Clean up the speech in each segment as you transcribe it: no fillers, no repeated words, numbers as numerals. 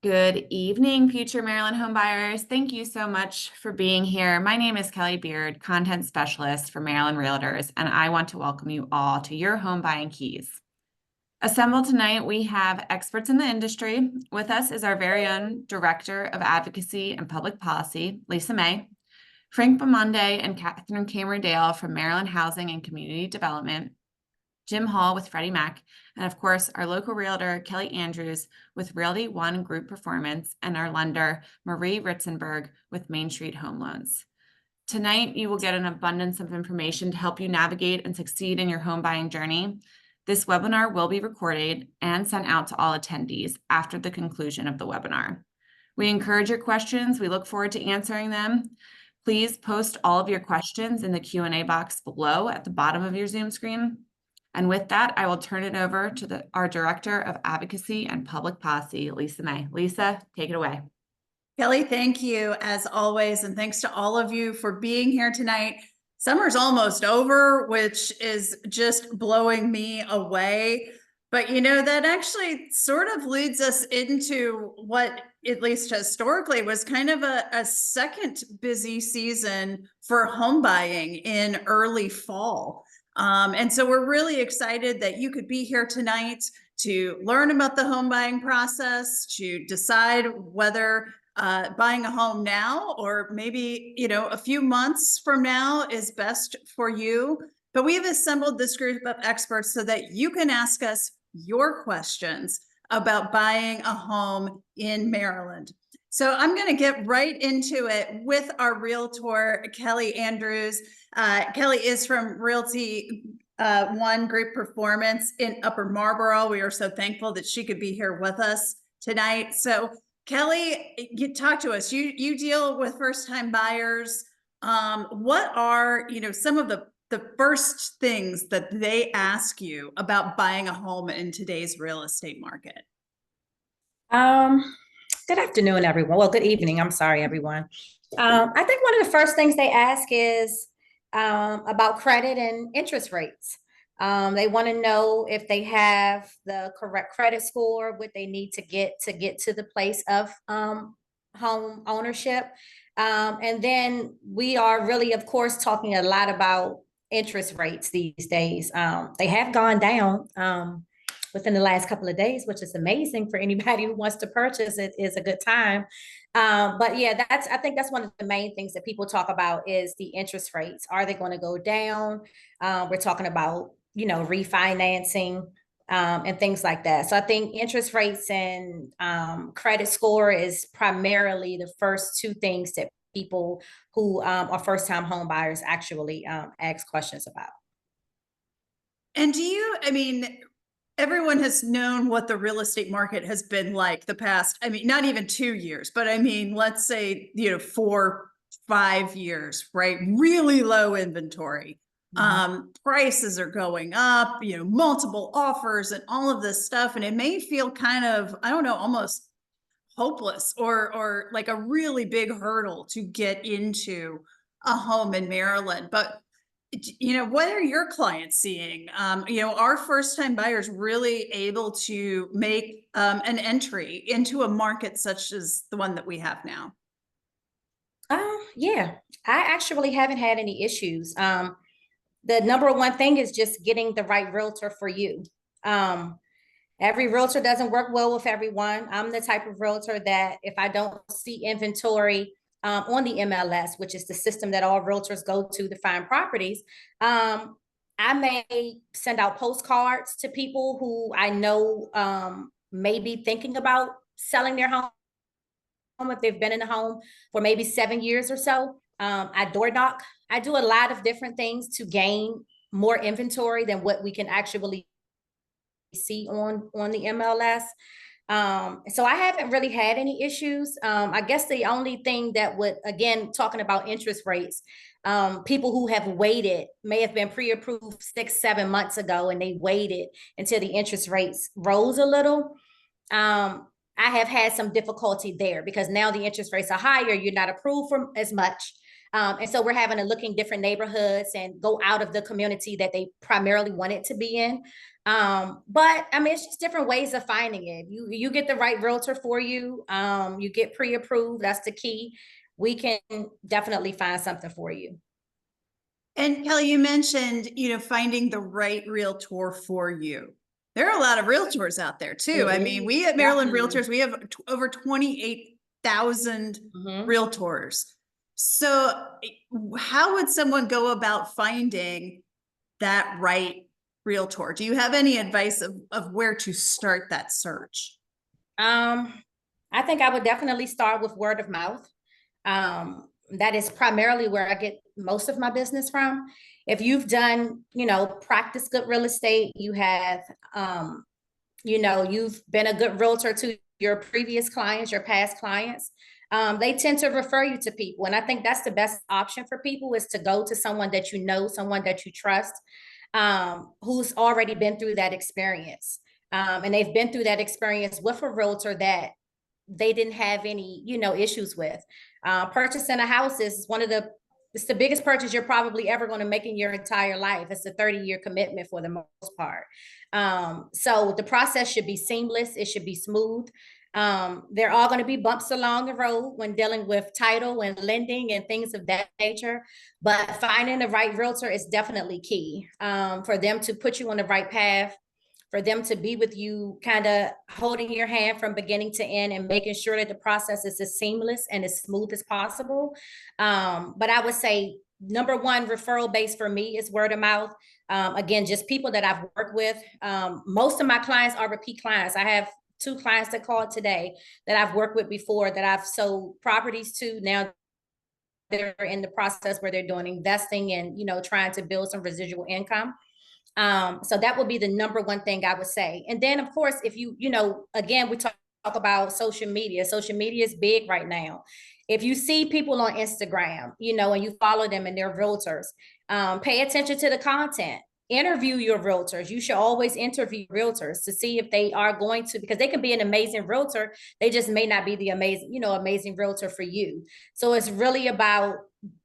Good evening, future Maryland homebuyers. Thank you so much for being here. My name is Kelly Beard, content specialist for Maryland Realtors, and I want to welcome you all to your home buying keys. Assembled tonight, we have experts in the industry. With us is our very own Director of Advocacy and Public Policy, Lisa May, Frank Bamonde and Catherine Camerdale from Maryland Housing and Community Development, Jim Hall with Freddie Mac, and of course, our local realtor, Kelly Andrews with Realty One Group Performance, and our lender, Marie Ritzenberg with Main Street Home Loans. Tonight, you will get an abundance of information to help you navigate and succeed in your home buying journey. This webinar will be recorded and sent out to all attendees after the conclusion of the webinar. We encourage your questions. We look forward to answering them. Please post all of your questions in the Q&A box below at the bottom of your Zoom screen. And with that, I will turn it over to our Director of Advocacy and Public Policy, Lisa May. Lisa, take it away. Kelly, thank you as always. And thanks to all of you for being here tonight. Summer's almost over, which is just blowing me away. But you know, that actually sort of leads us into what, at least historically, was kind of a second busy season for home buying in early fall. And so we're really excited that you could be here tonight to learn about the home buying process, to decide whether buying a home now or maybe, a few months from now is best for you. But we've assembled this group of experts so that you can ask us your questions about buying a home in Maryland. So I'm going to get right into it with our realtor, Kelly Andrews. Kelly is from Realty One Group Performance in Upper Marlboro. We are so thankful that she could be here with us tonight. So Kelly, you talk to us. You deal with first-time buyers. What are some of the first things that they ask you about buying a home in today's real estate market? Good afternoon, everyone. Well, good evening. I'm sorry, everyone. I think one of the first things they ask is about credit and interest rates. They want to know if they have the correct credit score, what they need to get to the place of home ownership. And then we are really, of course, talking a lot about interest rates these days. They have gone down within the last couple of days, which is amazing for anybody who wants to purchase. It is a good time. But yeah, I think that's one of the main things that people talk about is the interest rates. Are they going to go down? We're talking about, refinancing and things like that. So I think interest rates and credit score is primarily the first two things that people who are first-time home buyers actually ask questions about. And everyone has known what the real estate market has been like the past, not even 2 years, but let's say, 4, 5 years, right? Really low inventory. Prices are going up, multiple offers and all of this stuff. And it may feel kind of, I don't know, almost hopeless or like a really big hurdle to get into a home in Maryland. But what are your clients seeing? Are first-time buyers really able to make an entry into a market such as the one that we have now? Yeah, I actually haven't had any issues. The number one thing is just getting the right realtor for you. Every realtor doesn't work well with everyone. I'm the type of realtor that if I don't see inventory on the MLS, which is the system that all realtors go to find properties, I may send out postcards to people who I know may be thinking about selling their home if they've been in a home for maybe 7 years or so. I door knock. I do a lot of different things to gain more inventory than what we can actually see on the MLS. So I haven't really had any issues. I guess the only thing that would, again, talking about interest rates, people who have waited may have been pre-approved 6, 7 months ago, and they waited until the interest rates rose a little. I have had some difficulty there because now the interest rates are higher. You're not approved for as much. And so we're having to look in different neighborhoods and go out of the community that they primarily wanted to be in. But I mean, it's just different ways of finding it. You get the right realtor for you. You get pre-approved. That's the key. We can definitely find something for you. And Kelly, you mentioned, finding the right realtor for you. There are a lot of realtors out there too. I mean, we at Maryland Realtors, we have over 28,000 realtors. So how would someone go about finding that right realtor? Do you have any advice of where to start that search? I think I would definitely start with word of mouth. That is primarily where I get most of my business from. If you've done, practice good real estate, you have, you've been a good realtor to your previous clients, your past clients, they tend to refer you to people. And I think that's the best option for people, is to go to someone that you know, someone that you trust, who's already been through that experience. And they've been through that experience with a realtor that they didn't have any, issues with. Purchasing a house is it's the biggest purchase you're probably ever going to make in your entire life. It's a 30-year commitment for the most part. So the process should be seamless. It should be smooth. There are going to be bumps along the road when dealing with title and lending and things of that nature, but finding the right realtor is definitely key, for them to put you on the right path, for them to be with you, kind of holding your hand from beginning to end and making sure that the process is as seamless and as smooth as possible. But I would say number one referral base for me is word of mouth. Again, just people that I've worked with. Most of my clients are repeat clients. I have 2 clients that called today that I've worked with before, that I've sold properties to. Now they're in the process where they're doing investing and, trying to build some residual income. So that would be the number one thing I would say. And then of course, if again, we talk about social media. Social media is big right now. If you see people on Instagram, and you follow them and they're realtors, pay attention to the content. Interview your realtors. You should always interview realtors to see if they are going to, because they can be an amazing realtor. They just may not be the amazing realtor for you. So it's really about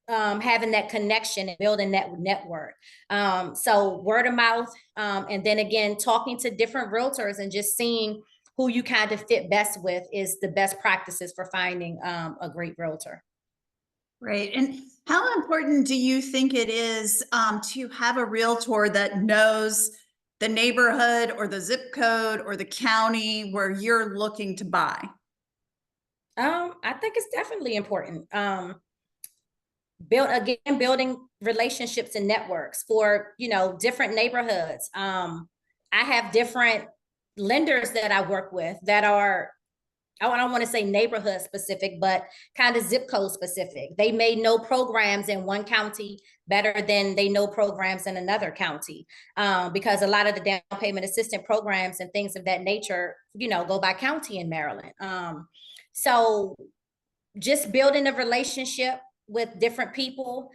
having that connection and building that network. So word of mouth, and then again, talking to different realtors and just seeing who you kind of fit best with is the best practices for finding a great realtor. Right. And how important do you think it is to have a realtor that knows the neighborhood or the zip code or the county where you're looking to buy? I think it's definitely important. Building relationships and networks for, different neighborhoods. I have different lenders that I work with that are, I don't want to say neighborhood specific, but kind of zip code specific. They may know programs in one county better than they know programs in another county, because a lot of the down payment assistance programs and things of that nature, go by county in Maryland. So just building a relationship with different people,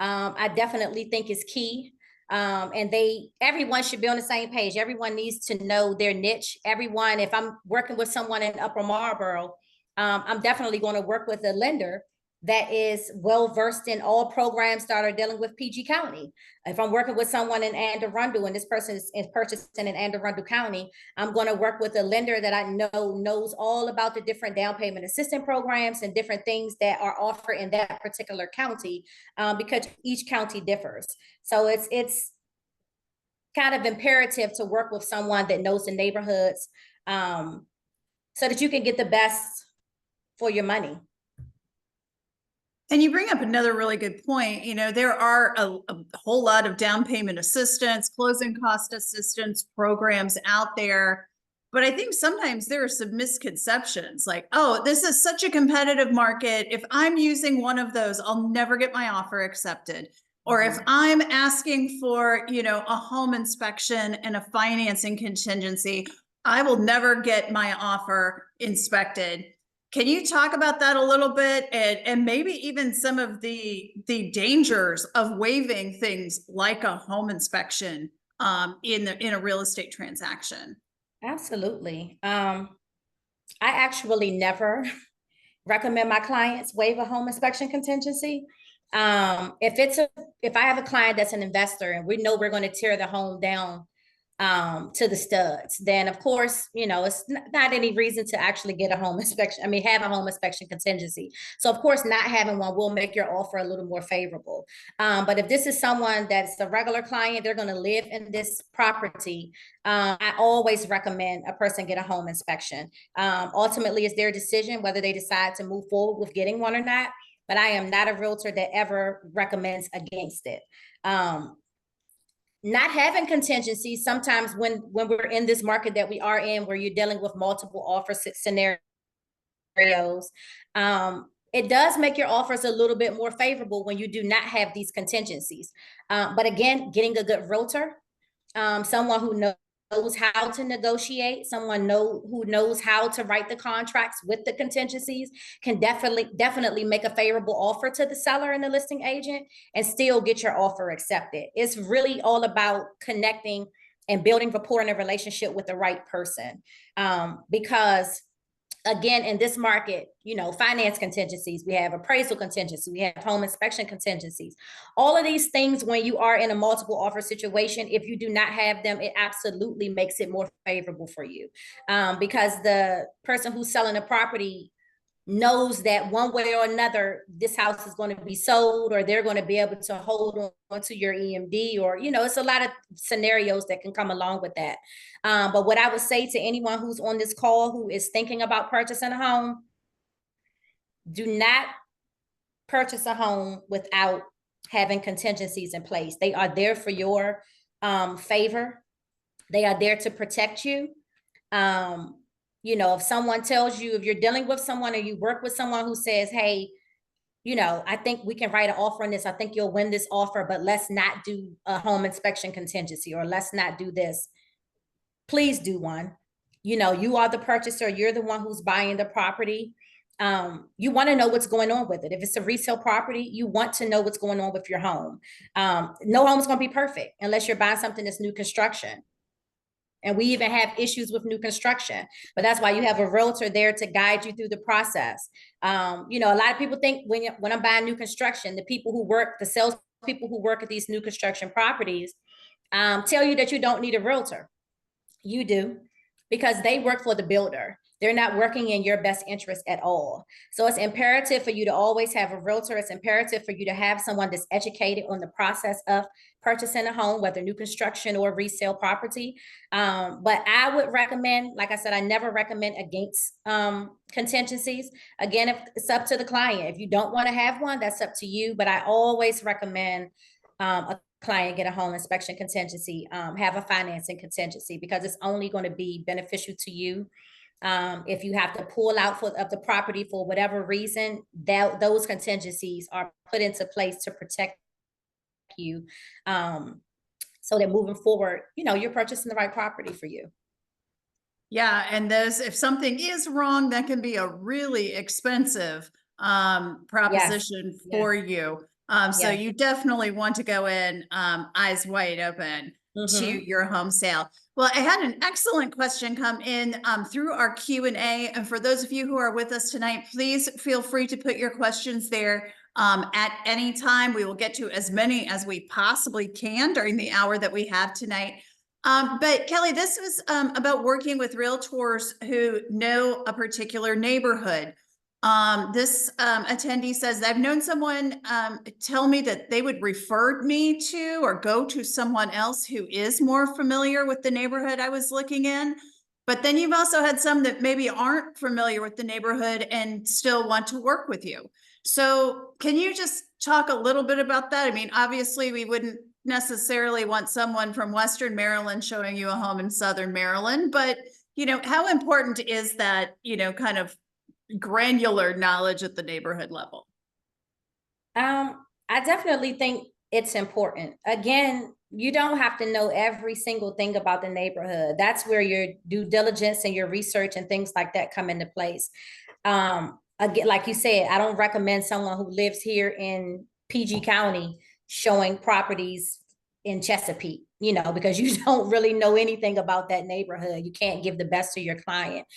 I definitely think is key. And everyone should be on the same page. Everyone needs to know their niche. If I'm working with someone in Upper Marlboro, I'm definitely going to work with a lender that is well-versed in all programs that are dealing with PG County. If I'm working with someone in Anne Arundel and this person is purchasing in Anne Arundel County, I'm going to work with a lender that I know knows all about the different down payment assistance programs and different things that are offered in that particular county, because each county differs. So it's kind of imperative to work with someone that knows the neighborhoods, so that you can get the best for your money. And you bring up another really good point. There are a whole lot of down payment assistance, closing cost assistance programs out there. But I think sometimes there are some misconceptions like, oh, this is such a competitive market. If I'm using one of those, I'll never get my offer accepted. Or if I'm asking for, a home inspection and a financing contingency, I will never get my offer inspected. Can you talk about that a little bit, and maybe even some of the dangers of waiving things like a home inspection in a real estate transaction? Absolutely. I actually never recommend my clients waive a home inspection contingency. If I have a client that's an investor and we know we're going to tear the home down to the studs, then of course, it's not any reason to actually get a home inspection. I mean, have a home inspection contingency. So of course, not having one will make your offer a little more favorable. But if this is someone that's a regular client, they're going to live in this property. I always recommend a person get a home inspection. Ultimately, it's their decision whether they decide to move forward with getting one or not. But I am not a realtor that ever recommends against it. Not having contingencies, sometimes when we're in this market that we are in, where you're dealing with multiple offer scenarios, it does make your offers a little bit more favorable when you do not have these contingencies. But again, getting a good realtor, someone who knows how to negotiate, someone who knows how to write the contracts with the contingencies can definitely make a favorable offer to the seller and the listing agent and still get your offer accepted. It's really all about connecting and building rapport in a relationship with the right person. Because again, in this market, finance contingencies, we have appraisal contingencies, we have home inspection contingencies. All of these things, when you are in a multiple offer situation, if you do not have them, it absolutely makes it more favorable for you. Because the person who's selling the property knows that one way or another, this house is going to be sold, or they're going to be able to hold on to your EMD, or, it's a lot of scenarios that can come along with that. But what I would say to anyone who's on this call who is thinking about purchasing a home, do not purchase a home without having contingencies in place. They are there for your favor. They are there to protect you. If someone tells you, if you're dealing with someone or you work with someone who says, hey, I think we can write an offer on this, I think you'll win this offer, but let's not do a home inspection contingency, or let's not do this. Please do one. You are the purchaser, you're the one who's buying the property. You want to know what's going on with it. If it's a resale property, you want to know what's going on with your home. No home's going to be perfect unless you're buying something that's new construction. And we even have issues with new construction, but that's why you have a realtor there to guide you through the process. A lot of people think when I'm buying new construction, the sales people who work at these new construction properties tell you that you don't need a realtor. You do, because they work for the builder. They're not working in your best interest at all. So it's imperative for you to always have a realtor. It's imperative for you to have someone that's educated on the process of purchasing a home, whether new construction or resale property. But I would recommend, like I said, I never recommend against contingencies. Again, if it's up to the client. If you don't want to have one, that's up to you. But I always recommend a client get a home inspection contingency, have a financing contingency, because it's only going to be beneficial to you. If you have to pull out of the property for whatever reason, those contingencies are put into place to protect you, so that moving forward, you're purchasing the right property for you. Yeah, and if something is wrong, that can be a really expensive proposition for you. So you definitely want to go in eyes wide open to your home sale. Well, I had an excellent question come in through our Q&A. And for those of you who are with us tonight, please feel free to put your questions there at any time. We will get to as many as we possibly can during the hour that we have tonight. But Kelly, this was about working with realtors who know a particular neighborhood. This attendee says, I've known someone tell me that they would refer me to or go to someone else who is more familiar with the neighborhood I was looking in. But then you've also had some that maybe aren't familiar with the neighborhood and still want to work with you. So can you just talk a little bit about that? I mean, obviously we wouldn't necessarily want someone from Western Maryland showing you a home in Southern Maryland, but how important is that, kind of granular knowledge at the neighborhood level? I definitely think it's important. Again, you don't have to know every single thing about the neighborhood. That's where your due diligence and your research and things like that come into place. Again, like you said, I don't recommend someone who lives here in PG County showing properties in Chesapeake. you know, because you don't really know anything about that neighborhood. You can't give the best to your client.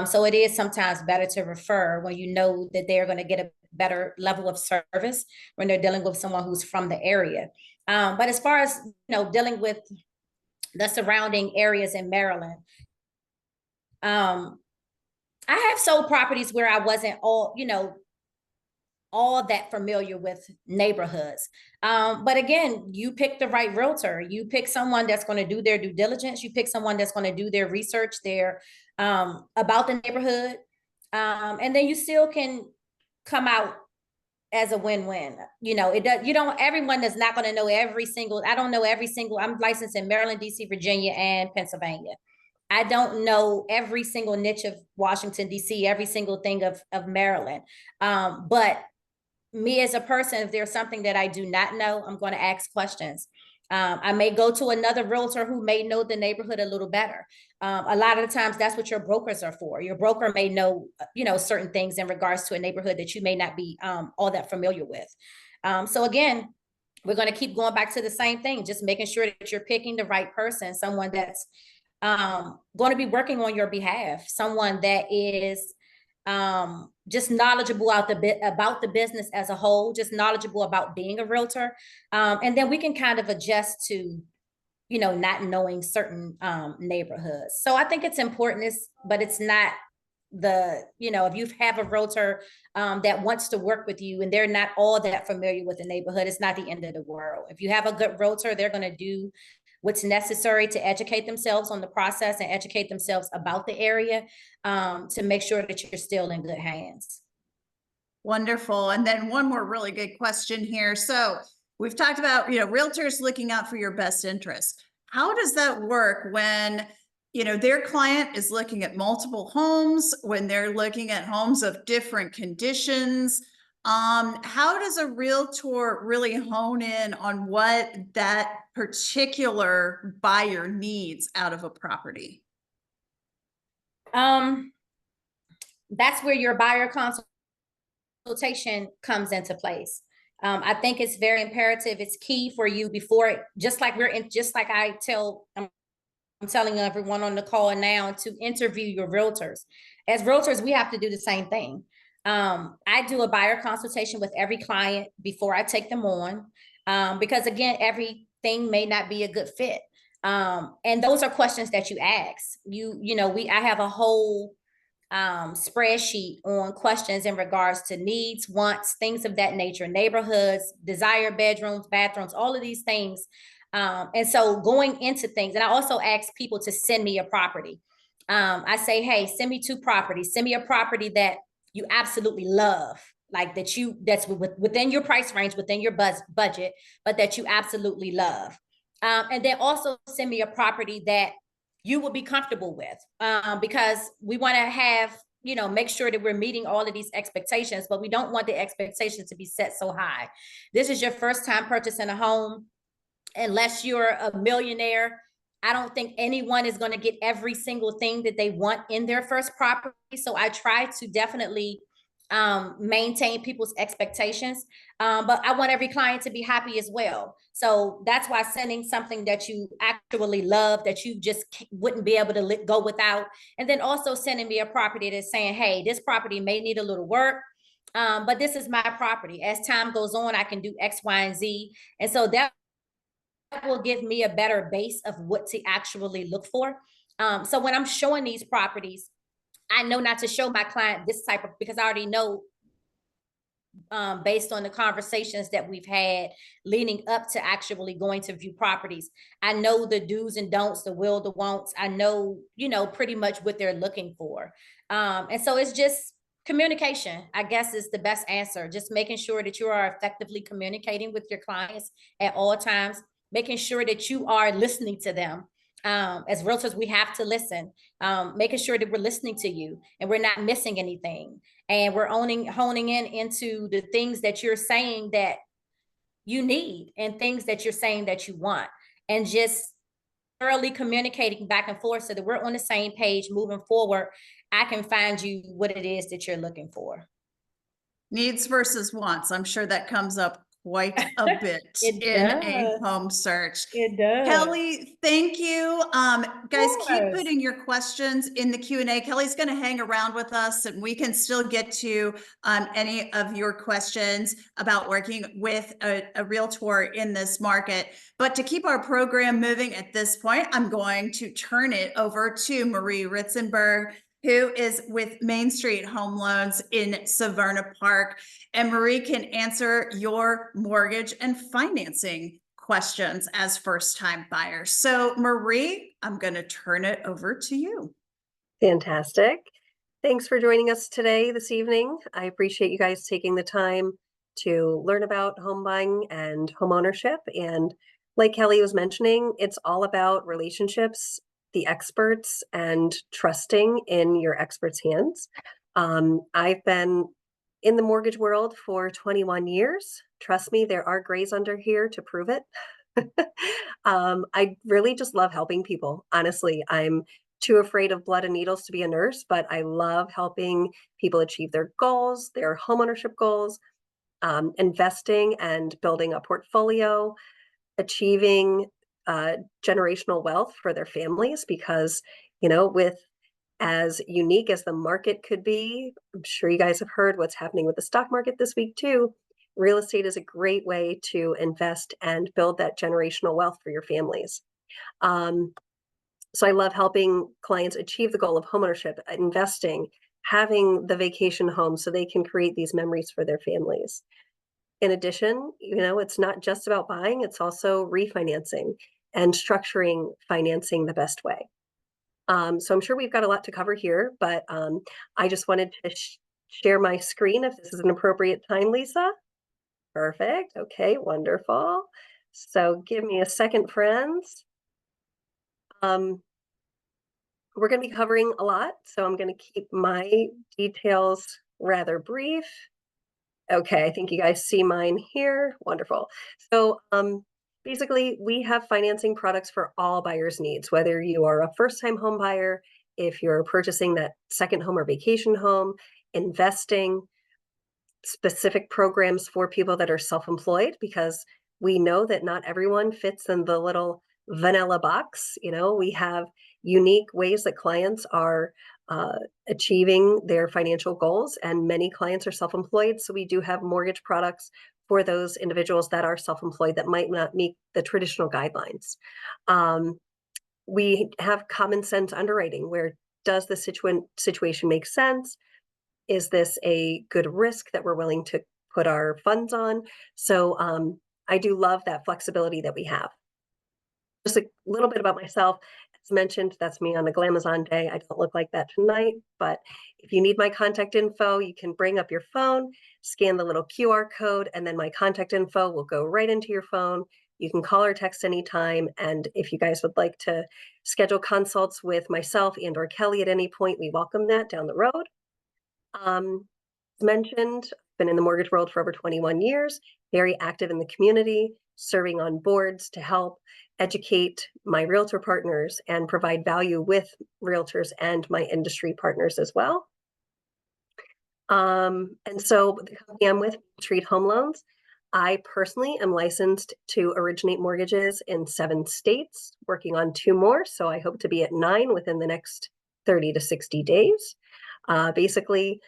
So it is sometimes better to refer when you know that they're going to get a better level of service when they're dealing with someone who's from the area. But as far as, you know, dealing with the surrounding areas in Maryland, I have sold properties where I wasn't all that familiar with neighborhoods. But again, you pick the right realtor. You pick someone that's going to do their due diligence. You pick someone that's going to do their research there about the neighborhood. And then you still can come out as a win-win. You know, everyone is not going to know I don't know every single, I'm licensed in Maryland, DC, Virginia, and Pennsylvania. I don't know every single niche of Washington, DC, every single thing of Maryland. But me as a person, if there's something that I do not know, I'm going to ask questions. I may go to another realtor who may know the neighborhood a little better. A lot of the times that's what your brokers are for. Your broker may know, certain things in regards to a neighborhood that you may not be all that familiar with. So again, we're going to keep going back to the same thing, just making sure that you're picking the right person, someone that's going to be working on your behalf, someone that is just knowledgeable about the business as a whole, just knowledgeable about being a realtor. And then we can kind of adjust to, not knowing certain neighborhoods. So I think it's important, but it's not if you have a realtor that wants to work with you and they're not all that familiar with the neighborhood, it's not the end of the world. If you have a good realtor, they're going to do what's necessary to educate themselves on the process and educate themselves about the area to make sure that you're still in good hands. Wonderful. And then one more really good question here. So we've talked about, realtors looking out for your best interest. How does that work when, their client is looking at multiple homes, when they're looking at homes of different conditions? How does a realtor really hone in on what that particular buyer needs out of a property? That's where your buyer consultation comes into place. I think it's very imperative. It's key for you just like I'm telling everyone on the call now to interview your realtors. As realtors, we have to do the same thing. I do a buyer consultation with every client before I take them on, because again, everything may not be a good fit. And those are questions that you ask. I have a whole spreadsheet on questions in regards to needs, wants, things of that nature, neighborhoods, desired bedrooms, bathrooms, all of these things. And so going into things, and I also ask people to send me a property. I say, hey, send me 2 properties. Send me a property that you absolutely love, like that's within your price range, within your budget, but that you absolutely love. And then also send me a property that you will be comfortable with, because we want to have, make sure that we're meeting all of these expectations, but we don't want the expectations to be set so high. This is your first time purchasing a home. Unless you're a millionaire, I don't think anyone is going to get every single thing that they want in their first property. So I try to definitely maintain people's expectations. But I want every client to be happy as well. So that's why sending something that you actually love, that you just wouldn't be able to go without. And then also sending me a property that's saying, hey, this property may need a little work, but this is my property. As time goes on, I can do X, Y, and Z. And so that will give me a better base of what to actually look for. So when I'm showing these properties, I know not to show my client this type of, because I already know, based on the conversations that we've had leading up to actually going to view properties, I know the do's and don'ts, the will, the won'ts. I know, pretty much what they're looking for. And so it's just communication, I guess, is the best answer. Just making sure that you are effectively communicating with your clients at all times, making sure that you are listening to them. As realtors, we have to listen, making sure that we're listening to you and we're not missing anything. And we're honing into the things that you're saying that you need and things that you're saying that you want, and just thoroughly communicating back and forth so that we're on the same page moving forward. I can find you what it is that you're looking for. Needs versus wants. I'm sure that comes up quite a bit It in a does. home search. It does. Kelly, thank you. Guys, keep course. putting your questions in the Q&A. Kelly's going to hang around with us and we can still get to any of your questions about working with a realtor in this market. But to keep our program moving at this point, I'm going to turn it over to Marie Ritzenberg, who is with Main Street Home Loans in Severna Park. And Marie can answer your mortgage and financing questions as first-time buyers. So Marie, I'm going to turn it over to you. Fantastic. Thanks for joining us today, this evening. I appreciate you guys taking the time to learn about home buying and home ownership. And like Kelly was mentioning, it's all about relationships, the experts, and trusting in your experts' hands. I've been in the mortgage world for 21 years. Trust me, there are grays under here to prove it. I really just love helping people. Honestly, I'm too afraid of blood and needles to be a nurse, but I love helping people achieve their goals, their homeownership goals, investing and building a portfolio, achieving generational wealth for their families. Because, with as unique as the market could be, I'm sure you guys have heard what's happening with the stock market this week too. Real estate is a great way to invest and build that generational wealth for your families. So I love helping clients achieve the goal of homeownership, investing, having the vacation home so they can create these memories for their families. In addition, it's not just about buying, it's also refinancing and structuring financing the best way. So I'm sure we've got a lot to cover here, but I just wanted to share my screen if this is an appropriate time, Lisa. Perfect. Okay, wonderful. So give me a second, friends. We're going to be covering a lot, so I'm going to keep my details rather brief. Okay, I think you guys see mine here. Wonderful. So basically, we have financing products for all buyers' needs, whether you are a first-time home buyer, if you're purchasing that second home or vacation home, investing, specific programs for people that are self-employed, because we know that not everyone fits in the little vanilla box. We have unique ways that clients are achieving their financial goals, and many clients are self-employed. So we do have mortgage products for those individuals that are self-employed that might not meet the traditional guidelines. We have common sense underwriting, where does the situation make sense? Is this a good risk that we're willing to put our funds on? So I do love that flexibility that we have. Just a little bit about myself. As mentioned, that's me on a Glamazon day. I don't look like that tonight, but if you need my contact info, you can bring up your phone, scan the little QR code, and then my contact info will go right into your phone. You can call or text anytime. And if you guys would like to schedule consults with myself and or Kelly at any point, we welcome that down the road. As mentioned, I've been in the mortgage world for over 21 years, very active in the community, serving on boards to help educate my realtor partners and provide value with realtors and my industry partners as well. And so the company I'm with, Main Street Home Loans, I personally am licensed to originate mortgages in 7 states, working on 2 more. So I hope to be at 9 within the next 30 to 60 days. Basically,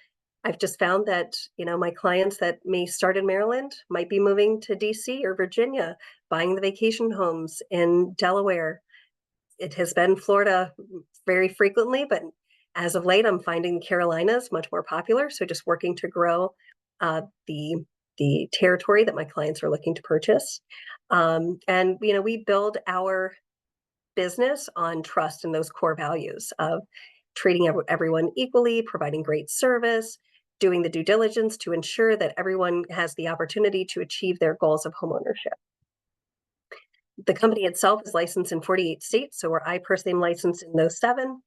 I've just found that, my clients that may start in Maryland might be moving to DC or Virginia, buying the vacation homes in Delaware. It has been Florida very frequently, but as of late, I'm finding the Carolinas much more popular. So just working to grow the territory that my clients are looking to purchase. And, we build our business on trust and those core values of treating everyone equally, providing great service, doing the due diligence to ensure that everyone has the opportunity to achieve their goals of homeownership. The company itself is licensed in 48 states, so where I personally am licensed in those 7.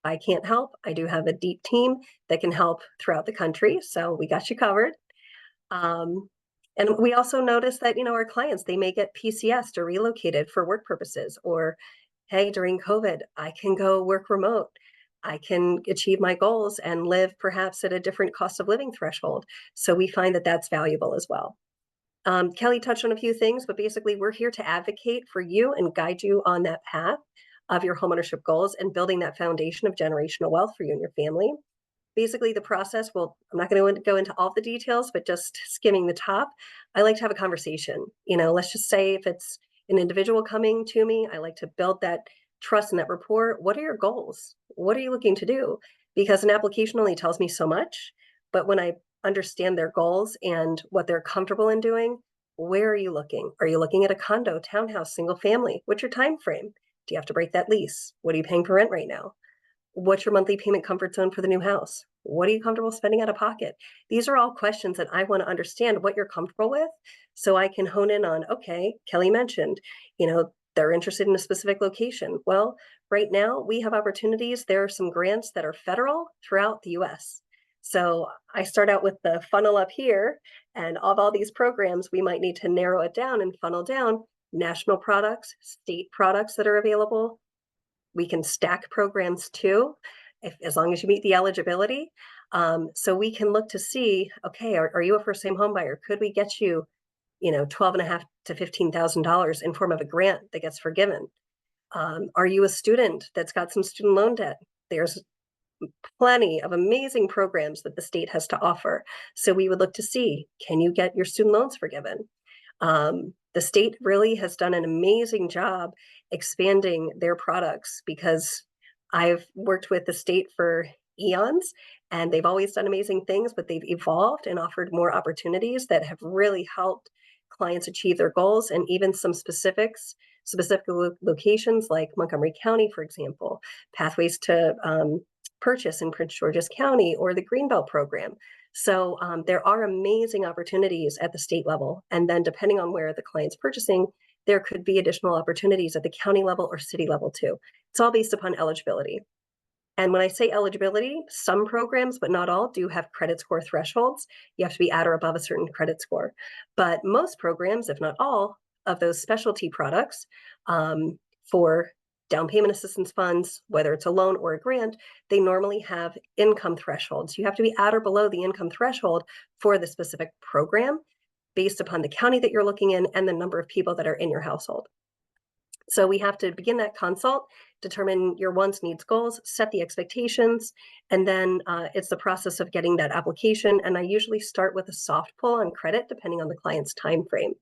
I can't help. I do have a deep team that can help throughout the country, so we got you covered. And we also notice that, our clients, they may get PCSed or relocated for work purposes, or, hey, during COVID, I can go work remote. I can achieve my goals and live perhaps at a different cost of living threshold. So we find that that's valuable as well. Kelly touched on a few things, but basically we're here to advocate for you and guide you on that path of your homeownership goals and building that foundation of generational wealth for you and your family. Basically the process, well, I'm not going to go into all the details, but just skimming the top, I like to have a conversation. Let's just say if it's an individual coming to me, I like to build that trust and that rapport. What are your goals? What are you looking to do? Because an application only tells me so much, but when I understand their goals and what they're comfortable in doing, where are you looking? Are you looking at a condo, townhouse, single family? What's your time frame? Do you have to break that lease? What are you paying for rent right now? What's your monthly payment comfort zone for the new house? What are you comfortable spending out of pocket? These are all questions that I want to understand what you're comfortable with so I can hone in on, okay, Kelly mentioned, they're interested in a specific location. Well, right now we have opportunities. There are some grants that are federal throughout the US. So I start out with the funnel up here, and of all these programs, we might need to narrow it down and funnel down national products, state products that are available. We can stack programs too, as long as you meet the eligibility. So we can look to see, okay, are you a first-time home buyer? Could we get you, $12,500 to $15,000 in form of a grant that gets forgiven? Are you a student that's got some student loan debt? There's plenty of amazing programs that the state has to offer. So we would look to see, can you get your student loans forgiven? The state really has done an amazing job expanding their products because I've worked with the state for eons and they've always done amazing things, but they've evolved and offered more opportunities that have really helped clients achieve their goals, and even some specific locations like Montgomery County, for example, pathways to purchase in Prince George's County, or the Greenbelt program. So there are amazing opportunities at the state level. And then depending on where the client's purchasing, there could be additional opportunities at the county level or city level too. It's all based upon eligibility. And when I say eligibility, some programs, but not all, do have credit score thresholds. You have to be at or above a certain credit score. But most programs, if not all, of those specialty products for down payment assistance funds, whether it's a loan or a grant, they normally have income thresholds. You have to be at or below the income threshold for the specific program based upon the county that you're looking in and the number of people that are in your household. So we have to begin that consult, determine your wants, needs, goals, set the expectations, and then it's the process of getting that application. And I usually start with a soft pull on credit, depending on the client's time frame.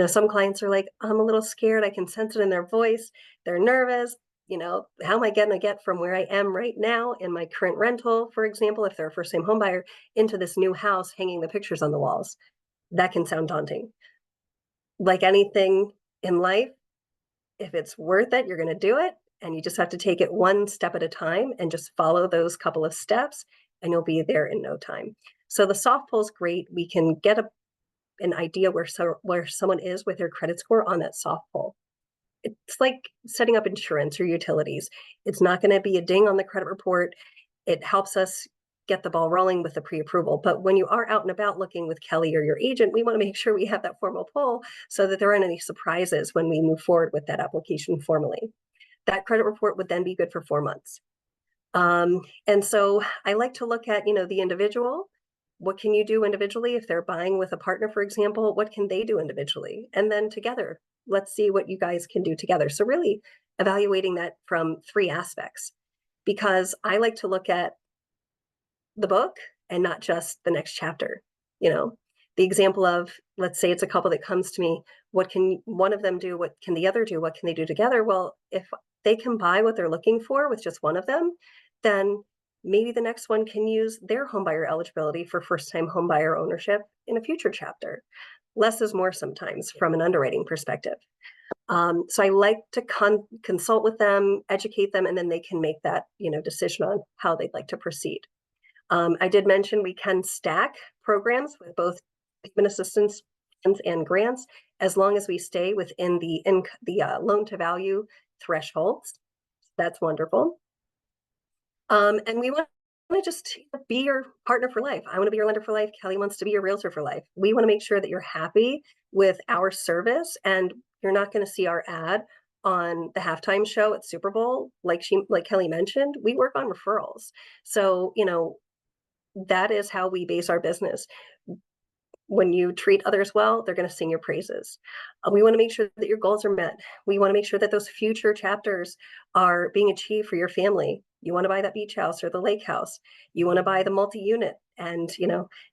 Some clients are like, I'm a little scared. I can sense it in their voice. They're nervous. How am I going to get from where I am right now in my current rental, for example, if they're a first-time home buyer, into this new house hanging the pictures on the walls? That can sound daunting. Like anything in life, if it's worth it, you're going to do it. And you just have to take it one step at a time and just follow those couple of steps, and you'll be there in no time. So the soft pull is great. We can get an idea where someone is with their credit score on that soft pull. It's like setting up insurance or utilities. It's not going to be a ding on the credit report. It helps us get the ball rolling with the pre-approval. But when you are out and about looking with Kelly or your agent, we want to make sure we have that formal pull so that there aren't any surprises when we move forward with that application formally. That credit report would then be good for 4 months. And so I like to look at, the individual. What can you do individually? If they're buying with a partner, for example, what can they do individually? And then together, let's see what you guys can do together. So really evaluating that from 3 aspects, because I like to look at the book and not just the next chapter. The example of, let's say it's a couple that comes to me, what can one of them do? What can the other do? What can they do together? Well, if they can buy what they're looking for with just one of them, then maybe the next one can use their homebuyer eligibility for first-time homebuyer ownership in a future chapter. Less is more sometimes from an underwriting perspective. So I like to consult with them, educate them, and then they can make that decision on how they'd like to proceed. I did mention we can stack programs with both payment assistance funds and grants, as long as we stay within the loan-to-value thresholds. That's wonderful. And we want to just be your partner for life. I want to be your lender for life. Kelly wants to be your realtor for life. We want to make sure that you're happy with our service, and you're not going to see our ad on the halftime show at Super Bowl. Like Kelly mentioned, we work on referrals. So, that is how we base our business. When you treat others well, they're going to sing your praises. We want to make sure that your goals are met. We want to make sure that those future chapters are being achieved for your family. You want to buy that beach house or the lake house. You want to buy the multi-unit and,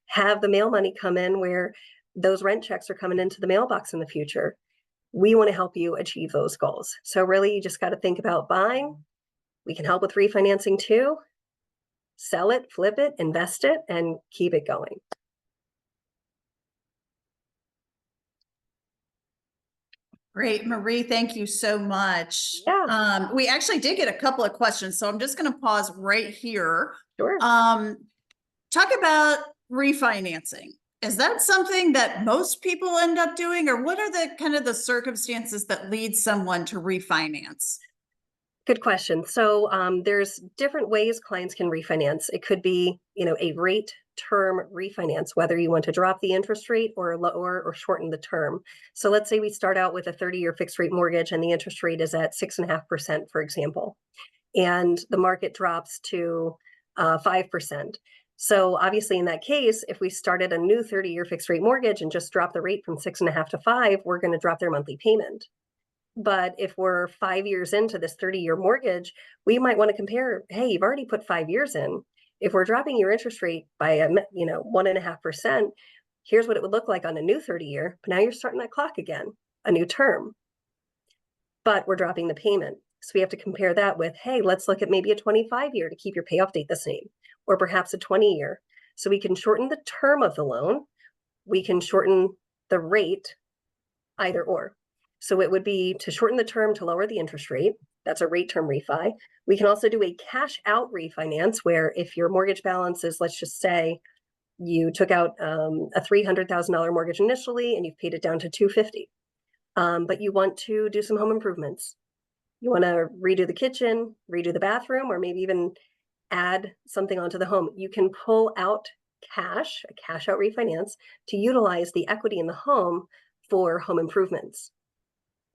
have the mail money come in where those rent checks are coming into the mailbox in the future. We want to help you achieve those goals. So really, you just got to think about buying. We can help with refinancing too. Sell it, flip it, invest it, and keep it going. Great, Marie, thank you so much. Yeah. We actually did get a couple of questions, so I'm just going to pause right here. Sure. Talk about refinancing. Is that something that most people end up doing, or what are the kind of the circumstances that lead someone to refinance? Good question. So there's different ways clients can refinance. It could be, a rate term refinance, whether you want to drop the interest rate or lower or shorten the term. So let's say we start out with a 30-year fixed rate mortgage and the interest rate is at 6.5%, for example, and the market drops to 5%. So obviously in that case, if we started a new 30-year fixed rate mortgage and just drop the rate from 6.5 to 5, we're going to drop their monthly payment. But if we're 5 years into this 30-year mortgage, we might want to compare, hey, you've already put 5 years in. If we're dropping your interest rate by 1.5%, here's what it would look like on a new 30-year. But now you're starting that clock again, a new term. But we're dropping the payment. So we have to compare that with, hey, let's look at maybe a 25-year to keep your payoff date the same, or perhaps a 20-year. So we can shorten the term of the loan. We can shorten the rate, either or. So it would be to shorten the term to lower the interest rate. That's a rate term refi. We can also do a cash out refinance where if your mortgage balance is, let's just say you took out a $300,000 mortgage initially and you've paid it down to $250,000, but you want to do some home improvements. You want to redo the kitchen, redo the bathroom, or maybe even add something onto the home. You can pull out cash, a cash out refinance, to utilize the equity in the home for home improvements.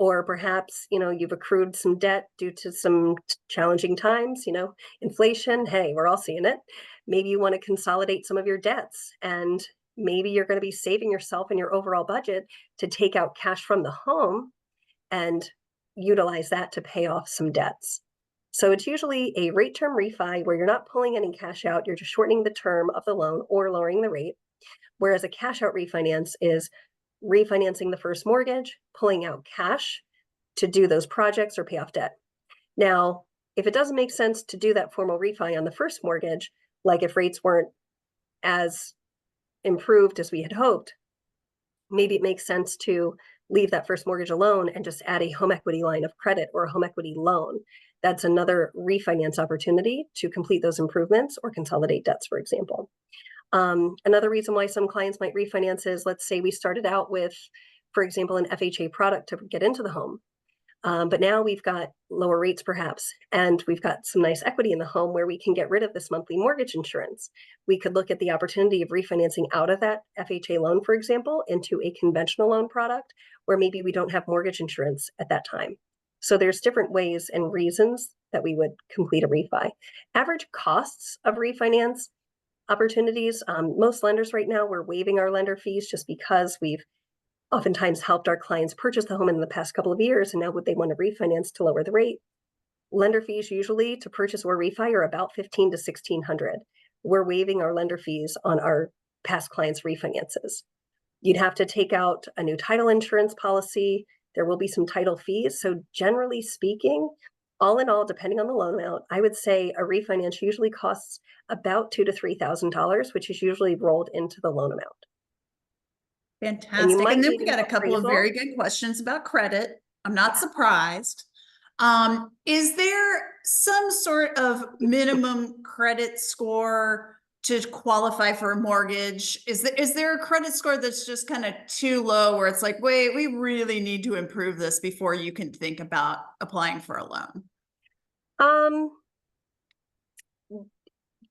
Or perhaps, you've accrued some debt due to some challenging times, inflation. Hey, we're all seeing it. Maybe you want to consolidate some of your debts, and maybe you're going to be saving yourself and your overall budget to take out cash from the home and utilize that to pay off some debts. So it's usually a rate term refi where you're not pulling any cash out. You're just shortening the term of the loan or lowering the rate. Whereas a cash out refinance is refinancing the first mortgage, pulling out cash to do those projects or pay off debt. Now, if it doesn't make sense to do that formal refi on the first mortgage, like if rates weren't as improved as we had hoped, maybe it makes sense to leave that first mortgage alone and just add a home equity line of credit or a home equity loan. That's another refinance opportunity to complete those improvements or consolidate debts, for example. Another reason why some clients might refinance is, let's say we started out with, for example, an FHA product to get into the home. But now we've got lower rates perhaps, and we've got some nice equity in the home where we can get rid of this monthly mortgage insurance. We could look at the opportunity of refinancing out of that FHA loan, for example, into a conventional loan product where maybe we don't have mortgage insurance at that time. So there's different ways and reasons that we would complete a refi. Average costs of refinance opportunities. Most lenders right now, we're waiving our lender fees just because we've oftentimes helped our clients purchase the home in the past couple of years, and now would they want to refinance to lower the rate. Lender fees usually to purchase or refi are about $1,500 to $1,600. We're waiving our lender fees on our past clients' refinances. You'd have to take out a new title insurance policy. There will be some title fees. So generally speaking, all in all, depending on the loan amount, I would say a refinance usually costs about $2,000 to $3,000, which is usually rolled into the loan amount. Fantastic. And then we got a couple of very good questions about credit. I'm not surprised. Is there some sort of minimum credit score to qualify for a mortgage? Is there a credit score that's just kind of too low where it's like, wait, we really need to improve this before you can think about applying for a loan?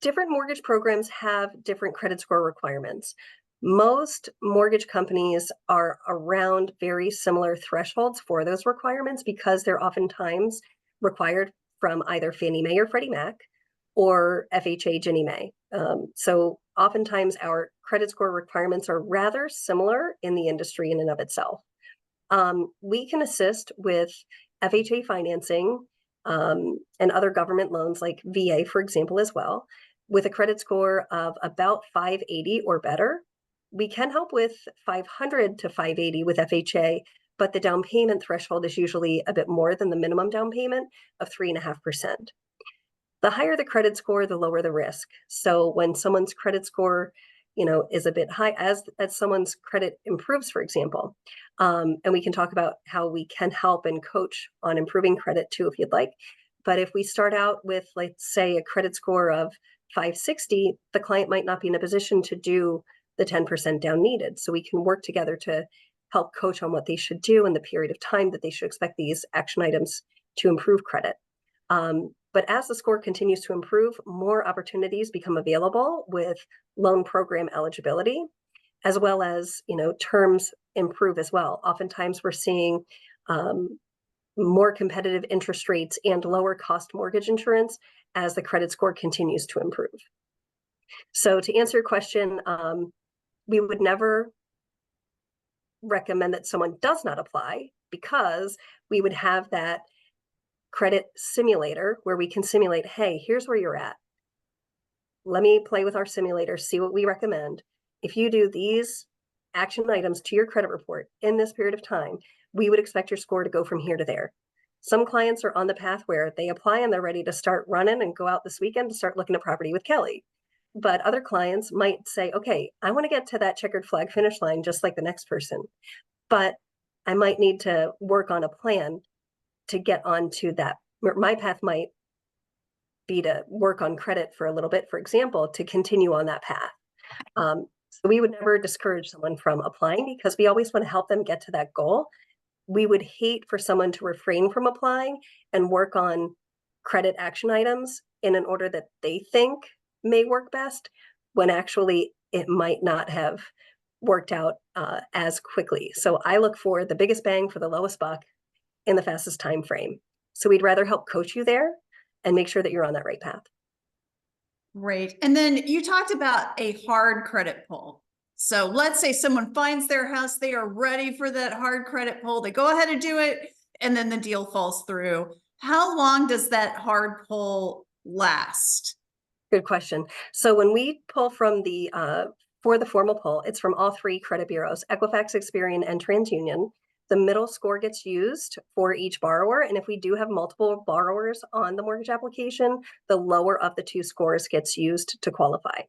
Different mortgage programs have different credit score requirements. Most mortgage companies are around very similar thresholds for those requirements because they're oftentimes required from either Fannie Mae or Freddie Mac or FHA Ginnie Mae. So oftentimes our credit score requirements are rather similar in the industry in and of itself. We can assist with FHA financing and other government loans like VA, for example, as well, with a credit score of about 580 or better. We can help with 500 to 580 with FHA, but the down payment threshold is usually a bit more than the minimum down payment of 3.5%. The higher the credit score, the lower the risk. So when someone's credit score, is a bit high, as someone's credit improves, for example, and we can talk about how we can help and coach on improving credit too, if you'd like. But if we start out with, let's say, a credit score of 560, the client might not be in a position to do the 10% down needed. So we can work together to help coach on what they should do in the period of time that they should expect these action items to improve credit. But as the score continues to improve, more opportunities become available with loan program eligibility, as well as, terms improve as well. Oftentimes we're seeing more competitive interest rates and lower cost mortgage insurance as the credit score continues to improve. So to answer your question, we would never recommend that someone does not apply, because we would have that credit simulator where we can simulate, hey, here's where you're at. Let me play with our simulator, see what we recommend. If you do these action items to your credit report in this period of time, we would expect your score to go from here to there. Some clients are on the path where they apply and they're ready to start running and go out this weekend to start looking at property with Kelly. But other clients might say, okay, I want to get to that checkered flag finish line just like the next person, but I might need to work on a plan to get onto that. My path might be to work on credit for a little bit, for example, to continue on that path. So we would never discourage someone from applying, because we always want to help them get to that goal. We would hate for someone to refrain from applying and work on credit action items in an order that they think may work best, when actually it might not have worked out as quickly. So I look for the biggest bang for the lowest buck in the fastest time frame. So we'd rather help coach you there and make sure that you're on that right path. Great. And then you talked about a hard credit pull. So let's say someone finds their house, they are ready for that hard credit pull. They go ahead and do it, and then the deal falls through. How long does that hard pull last? Good question. So when we pull from the for the formal pull, it's from all three credit bureaus, Equifax, Experian, and TransUnion. The middle score gets used for each borrower. And if we do have multiple borrowers on the mortgage application, the lower of the two scores gets used to qualify.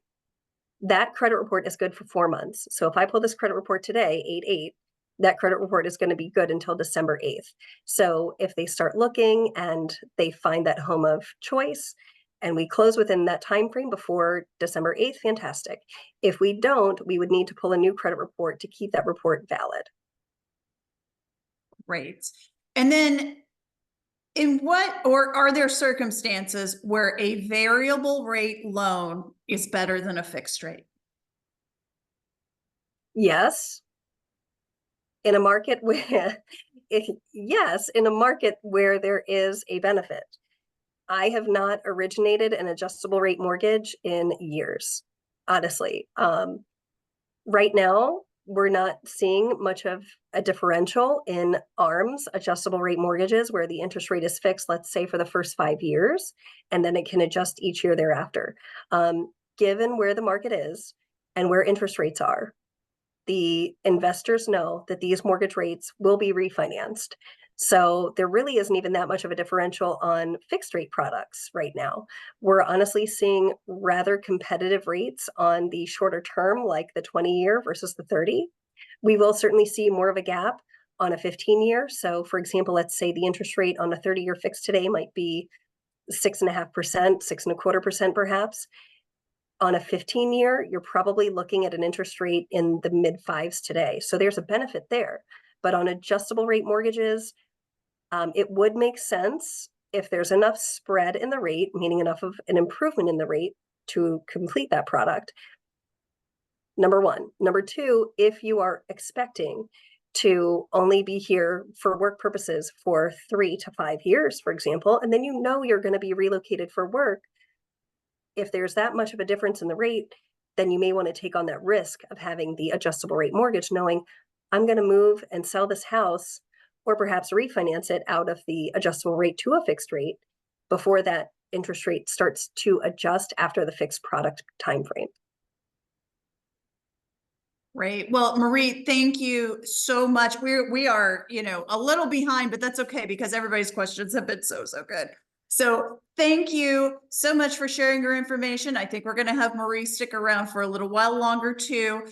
That credit report is good for 4 months. So if I pull this credit report today, 8/8, that credit report is going to be good until December 8th. So if they start looking and they find that home of choice, and we close within that time frame before December 8th, fantastic. If we don't, we would need to pull a new credit report to keep that report valid. Great. And then are there circumstances where a variable rate loan is better than a fixed rate? Yes. In a market where, yes, in a market where there is a benefit. I have not originated an adjustable rate mortgage in years, honestly. Right now, we're not seeing much of a differential in ARMs, adjustable rate mortgages, where the interest rate is fixed, let's say, for the first 5 years, and then it can adjust each year thereafter. Given where the market is and where interest rates are, the investors know that these mortgage rates will be refinanced. So there really isn't even that much of a differential on fixed rate products right now. We're honestly seeing rather competitive rates on the shorter term, like the 20-year versus the 30. We will certainly see more of a gap on a 15-year. So for example, let's say the interest rate on a 30-year fixed today might be 6.5%, 6.25% perhaps. On a 15-year, you're probably looking at an interest rate in the mid 5s today. So there's a benefit there. But on adjustable rate mortgages, it would make sense if there's enough spread in the rate, meaning enough of an improvement in the rate to complete that product. Number one. Number two, if you are expecting to only be here for work purposes for 3 to 5 years, for example, and then you're going to be relocated for work, if there's that much of a difference in the rate, then you may want to take on that risk of having the adjustable rate mortgage, knowing I'm going to move and sell this house or perhaps refinance it out of the adjustable rate to a fixed rate before that interest rate starts to adjust after the fixed product time frame. Great. Well, Marie, thank you so much. We are, a little behind, but that's okay because everybody's questions have been so good. So thank you so much for sharing your information. I think we're going to have Marie stick around for a little while longer too.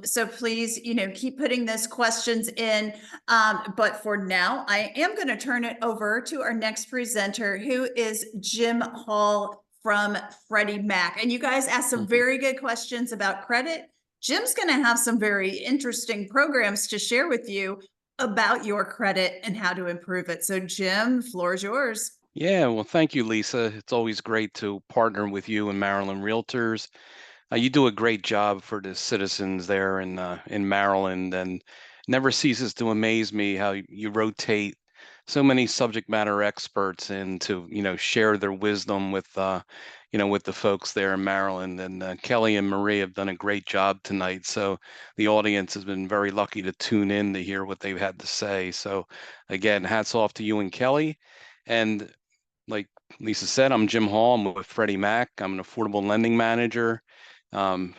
So please, keep putting those questions in. But for now, I am going to turn it over to our next presenter, who is Jim Hall from Freddie Mac. And you guys asked some very good questions about credit. Jim's going to have some very interesting programs to share with you about your credit and how to improve it. So Jim, floor is yours. Yeah, well, thank you, Lisa. It's always great to partner with you and Maryland Realtors. You do a great job for the citizens there in Maryland, and never ceases to amaze me how you rotate so many subject matter experts in to share their wisdom with with the folks there in Maryland. And Kelly and Marie have done a great job tonight, so the audience has been very lucky to tune in to hear what they've had to say. So again, hats off to you and Kelly. And like Lisa said, I'm Jim Hall. I'm with Freddie Mac. I'm an affordable lending manager.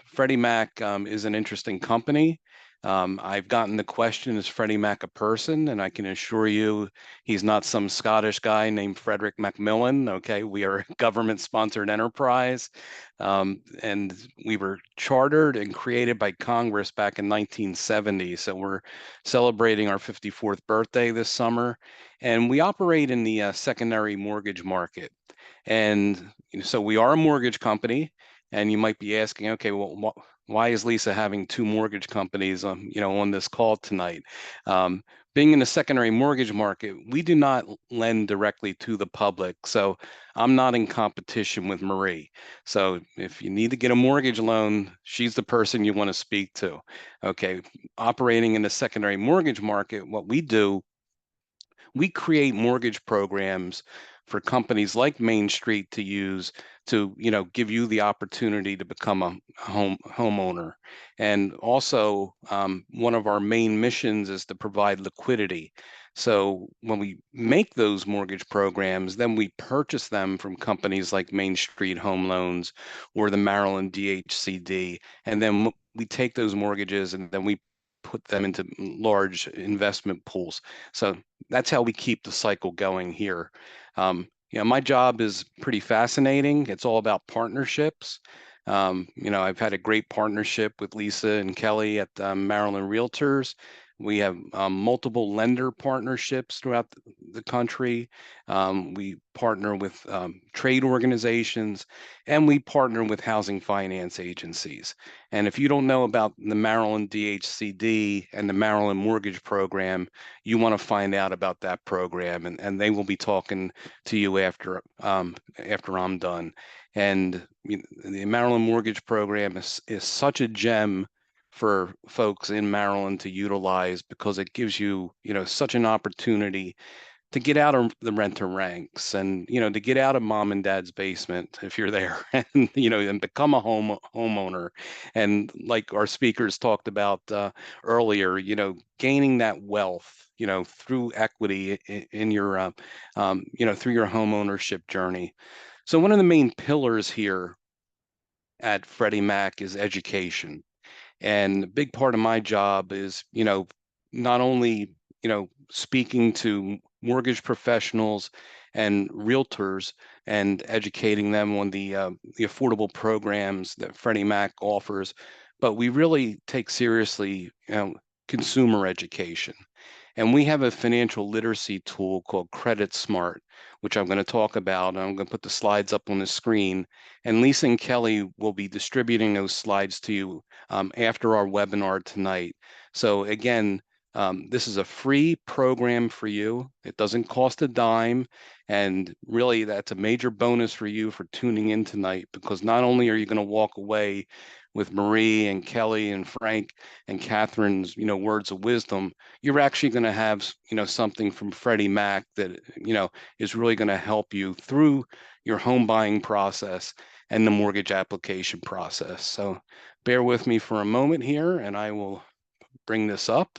Freddie Mac is an interesting company. I've gotten the question, is Freddie Mac a person? And I can assure you he's not some Scottish guy named Frederick Macmillan. Okay, we are a government-sponsored enterprise. And we were chartered and created by Congress back in 1970. So we're celebrating our 54th birthday this summer. And we operate in the secondary mortgage market. And so we are a mortgage company. And you might be asking, okay, well, why is Lisa having two mortgage companies, on this call tonight? Being in the secondary mortgage market, we do not lend directly to the public. So I'm not in competition with Marie. So if you need to get a mortgage loan, she's the person you want to speak to. Okay, operating in the secondary mortgage market, what we do, we create mortgage programs for companies like Main Street to use to, give you the opportunity to become a homeowner. And also, one of our main missions is to provide liquidity. So when we make those mortgage programs, then we purchase them from companies like Main Street Home Loans or the Maryland DHCD. And then we take those mortgages and then we put them into large investment pools. So that's how we keep the cycle going here. My job is pretty fascinating. It's all about partnerships. I've had a great partnership with Lisa and Kelly at Maryland Realtors. We have multiple lender partnerships throughout the country. We partner with trade organizations, and we partner with housing finance agencies. And if you don't know about the Maryland DHCD and the Maryland Mortgage Program, you want to find out about that program, and they will be talking to you after I'm done. And the Maryland Mortgage Program is such a gem for folks in Maryland to utilize because it gives you, such an opportunity to get out of the renter ranks and, to get out of mom and dad's basement if you're there and, and become a homeowner. And like our speakers talked about earlier, gaining that wealth, through equity in your, through your home ownership journey. So one of the main pillars here at Freddie Mac is education. And a big part of my job is, not only, speaking to mortgage professionals and realtors and educating them on the affordable programs that Freddie Mac offers, but we really take seriously, consumer education. And we have a financial literacy tool called Credit Smart, which I'm going to talk about. And I'm going to put the slides up on the screen. And Lisa and Kelly will be distributing those slides to you after our webinar tonight. So again, this is a free program for you. It doesn't cost a dime. And really, that's a major bonus for you for tuning in tonight, because not only are you going to walk away with Marie and Kelly and Frank and Catherine's, words of wisdom, you're actually going to have, something from Freddie Mac that, is really going to help you through your home buying process and the mortgage application process. So bear with me for a moment here, and I will bring this up.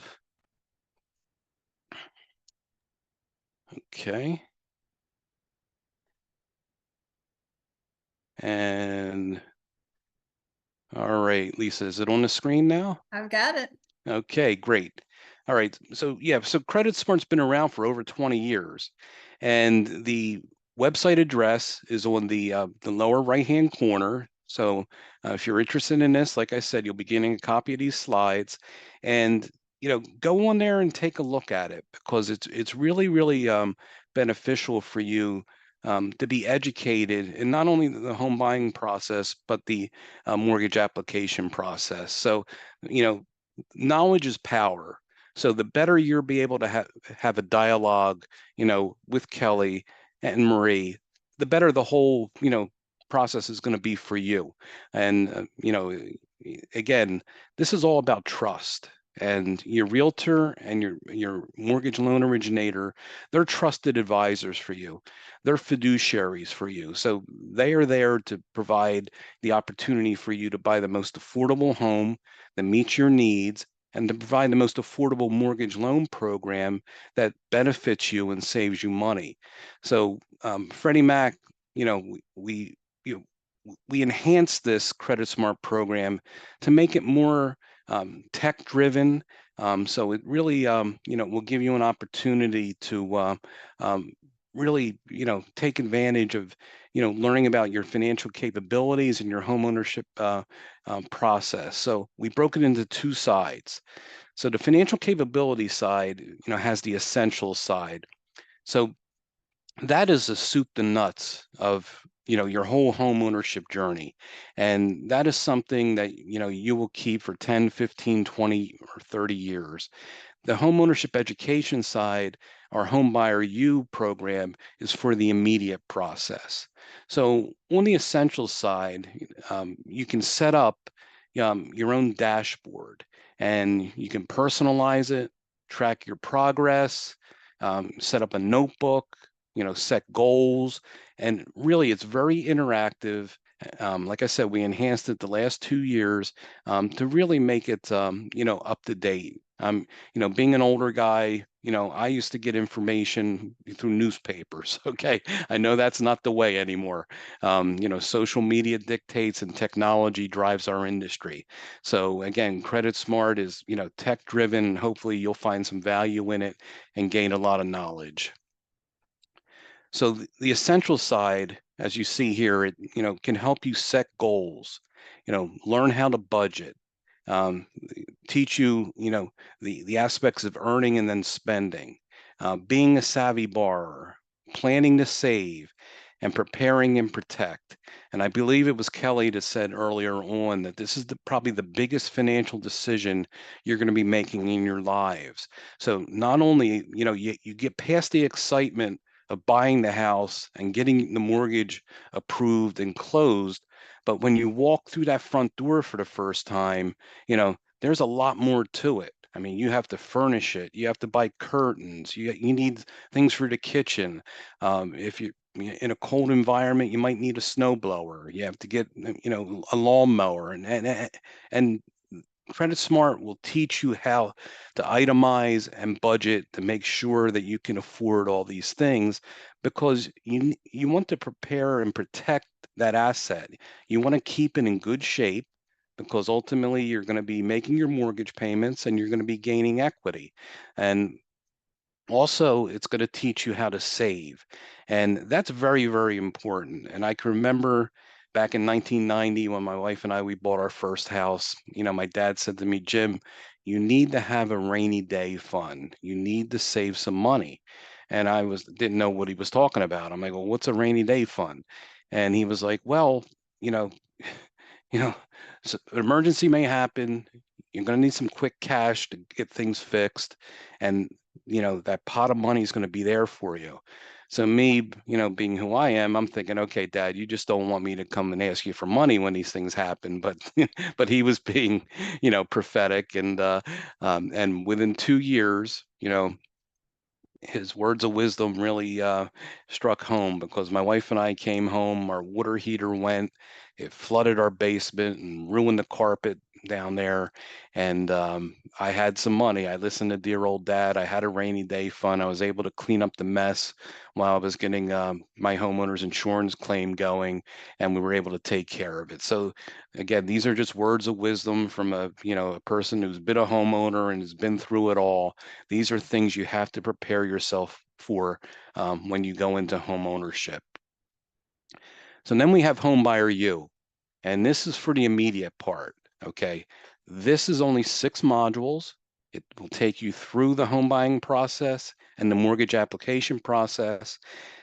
Okay. And all right, Lisa, is it on the screen now? I've got it. Okay, great. All right. So yeah, so Credit Smart's been around for over 20 years, and the website address is on the lower right-hand corner. So if you're interested in this, like I said, you'll be getting a copy of these slides, and go on there and take a look at it because it's really really beneficial for you to be educated in not only the home buying process but the mortgage application process. So knowledge is power. So the better you'll be able to have a dialogue, with Kelly and Marie, the better the whole, process is going to be for you. And again, this is all about trust. And your realtor and your mortgage loan originator, they're trusted advisors for you. They're fiduciaries for you. So they are there to provide the opportunity for you to buy the most affordable home that meets your needs and to provide the most affordable mortgage loan program that benefits you and saves you money. So Freddie Mac, you know, we enhanced this Credit Smart program to make it more tech driven. So it really, will give you an opportunity to really, take advantage of, learning about your financial capabilities and your homeownership process. So we broke it into two sides. So the financial capability side, has the essential side. So that is the soup to nuts of your whole home ownership journey, and that is something that you will keep for 10, 15, 20, or 30 years. The homeownership education side, our Home Buyer U program, is for the immediate process. So on the essential side, you can set up your own dashboard and you can personalize it, track your progress, set up a notebook, set goals, and really it's very interactive. Like I said, we enhanced it the last 2 years to really make it, up to date. Being an older guy, I used to get information through newspapers. Okay, I know that's not the way anymore. Social media dictates and technology drives our industry. So again, Credit Smart is, tech driven. Hopefully you'll find some value in it and gain a lot of knowledge. So the essential side, as you see here, it can help you set goals, learn how to budget, um, teach you, the aspects of earning and then spending, being a savvy borrower, planning to save, and preparing and protect. And I believe it was Kelly that said earlier on that this is probably the biggest financial decision you're going to be making in your lives. So not only, you get past the excitement of buying the house and getting the mortgage approved and closed, but when you walk through that front door for the first time, there's a lot more to it. I mean, you have to furnish it. You have to buy curtains. You need things for the kitchen. If you're in a cold environment, you might need a snow blower. You have to get, a lawnmower, and Credit Smart will teach you how to itemize and budget to make sure that you can afford all these things because you want to prepare and protect that asset. You want to keep it in good shape because ultimately you're going to be making your mortgage payments and you're going to be gaining equity. And also, it's going to teach you how to save. And that's very, very important. And I can remember back in 1990 when my wife and we bought our first house, my dad said to me, Jim, you need to have a rainy day fund. You need to save some money. And I didn't know what he was talking about. I'm like, well, what's a rainy day fund? And he was like, well, you know, you know, so an emergency may happen. You're going to need some quick cash to get things fixed. And, that pot of money is going to be there for you. So me, being who I am, I'm thinking, okay, Dad, you just don't want me to come and ask you for money when these things happen. But, but he was being, prophetic. And within 2 years, his words of wisdom really struck home because my wife and I came home, our water heater went, it flooded our basement and ruined the carpet down there. And I had some money. I listened to dear old dad. I had a rainy day fund. I was able to clean up the mess while I was getting my homeowner's insurance claim going, and we were able to take care of it. So again, these are just words of wisdom from a person who's been a homeowner and has been through it all. These are things you have to prepare yourself for when you go into home ownership. So then we have Home Buyer U, and this is for the immediate part, okay? This is only 6 modules. It will take you through the home buying process and the mortgage application process.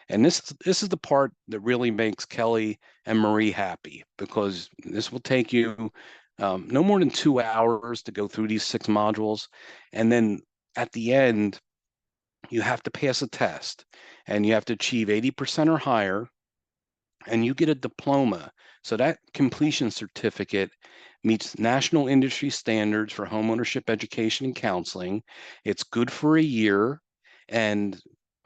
And this is the part that really makes Kelly and Marie happy, because this will take you no more than 2 hours to go through these 6 modules. And then at the end, you have to pass a test and you have to achieve 80% or higher, and you get a diploma. So that completion certificate meets national industry standards for homeownership education and counseling. It's good for a year, and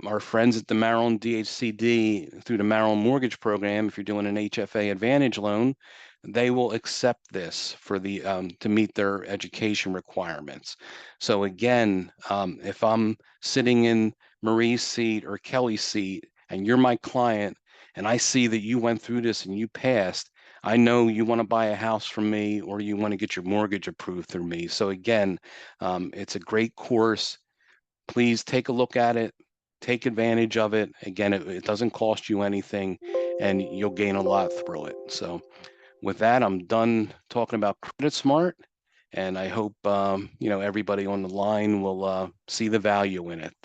our friends at the Maryland DHCD, through the Maryland Mortgage Program, if you're doing an HFA Advantage loan, they will accept this for the to meet their education requirements. So again, if I'm sitting in Marie's seat or Kelly's seat, and you're my client, and I see that you went through this and you passed, I know you want to buy a house from me or you want to get your mortgage approved through me. So again, it's a great course. Please take a look at it, take advantage of it. Again, it doesn't cost you anything, and you'll gain a lot through it. So with that, I'm done talking about Credit Smart, and I hope everybody on the line will see the value in it.